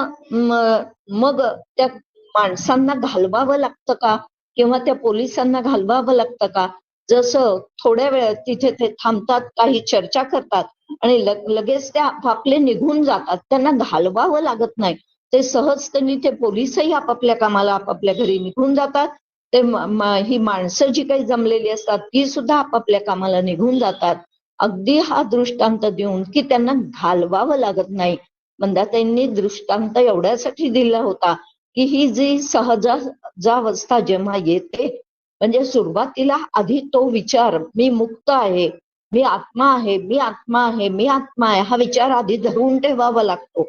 मग त्या माणसांना घालवावं लागतं का, किंवा त्या पोलिसांना घालवावं लागतं का? जसं थोड्या वेळ तिथे ते थांबतात, काही चर्चा करतात आणि लगेच ते आपापले निघून जातात. त्यांना घालवावं लागत नाही. ते सहजतेने ते पोलिसही आपापल्या कामाला आपापल्या घरी निघून जातात. ते ही माणसं जी काही जमलेली असतात ती सुद्धा आपापल्या कामाला निघून जातात. अगदी हा दृष्टांत देऊन की त्यांना घालवावं लागत नाही. मंदाताईंनी दृष्टांत एवढ्यासाठी दिला होता की ही जी सहजावस्था जेव्हा येते, म्हणजे सुरुवातीला आधी तो विचार मी मुक्त आहे, मी आत्मा आहे, मी आत्मा आहे, मी आत्मा आहे, हा विचार आधी धरून ठेवावा लागतो.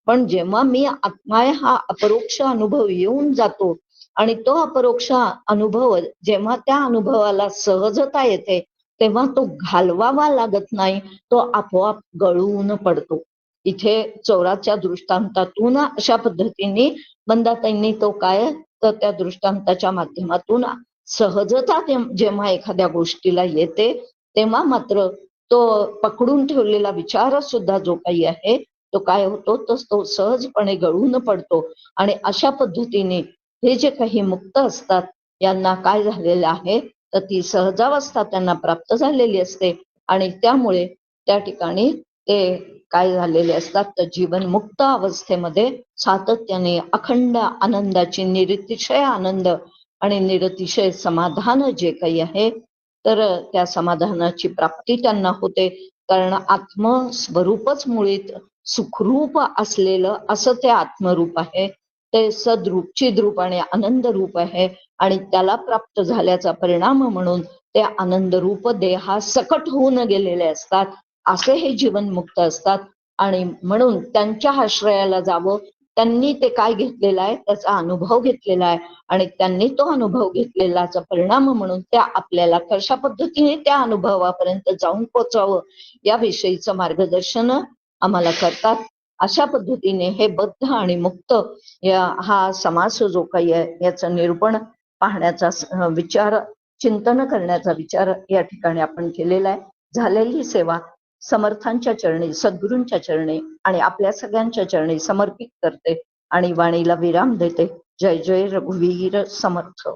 पण जेव्हा मी आत्मा आहे हा अपरोक्ष अनुभव येऊन जातो आणि तो अपरोक्ष अनुभव जेव्हा त्या अनुभवाला सहजता येते, तेव्हा तो घालवावा लागत नाही, तो आपोआप गळून पडतो. इथे चोराच्या दृष्टांतातून अशा पद्धतीने मंदाताईंनी तो काय तर त्या दृष्टांताच्या माध्यमातून सहजता जेव्हा एखाद्या गोष्टीला येते, तेव्हा मात्र तो पकडून ठेवलेला विचार सुद्धा जो काही आहे तो काय होतो तो सहजपणे गळून पडतो. आणि अशा पद्धतीने हे जे काही मुक्त असतात यांना काय झालेलं आहे तर ती सहजावस्था त्यांना प्राप्त झालेली असते आणि त्यामुळे त्या ठिकाणी ते काय झालेले असतात तर जीवनमुक्त अवस्थेमध्ये सातत्याने अखंड आनंदाची निरतिशय आनंद आणि निरतिशय समाधान जे काही आहे तर त्या समाधानाची प्राप्ती त्यांना होते. कारण आत्मस्वरूपच मुळीत सुखरूप असलेलं असं ते आत्मरूप आहे. ते सद्रूप चिद्रूप आणि आनंद रूप आहे आणि त्याला प्राप्त झाल्याचा परिणाम म्हणून ते आनंद रूप देहा सकट होऊन गेलेले असतात. असे हे जीवन मुक्त असतात आणि म्हणून त्यांच्या आश्रयाला जावं. त्यांनी ते काय घेतलेलं आहे त्याचा अनुभव घेतलेला आहे आणि त्यांनी तो अनुभव घेतलेलाचा परिणाम म्हणून त्या आपल्याला कशा पद्धतीने त्या अनुभवापर्यंत जाऊन पोचावं याविषयीचं मार्गदर्शन आम्हाला करतात. अशा पद्धतीने हे बद्ध आणि मुक्त हा समास जो काही आहे याचं निरूपण पाहण्याचा विचार चिंतन करण्याचा विचार या ठिकाणी आपण केलेला आहे. झालेली सेवा समर्थांच्या चरणी सद्गुरूंच्या चरणी आणि आपल्या सगळ्यांच्या चरणी समर्पित करते आणि वाणीला विराम देते. जय जय रघुवीर समर्थ.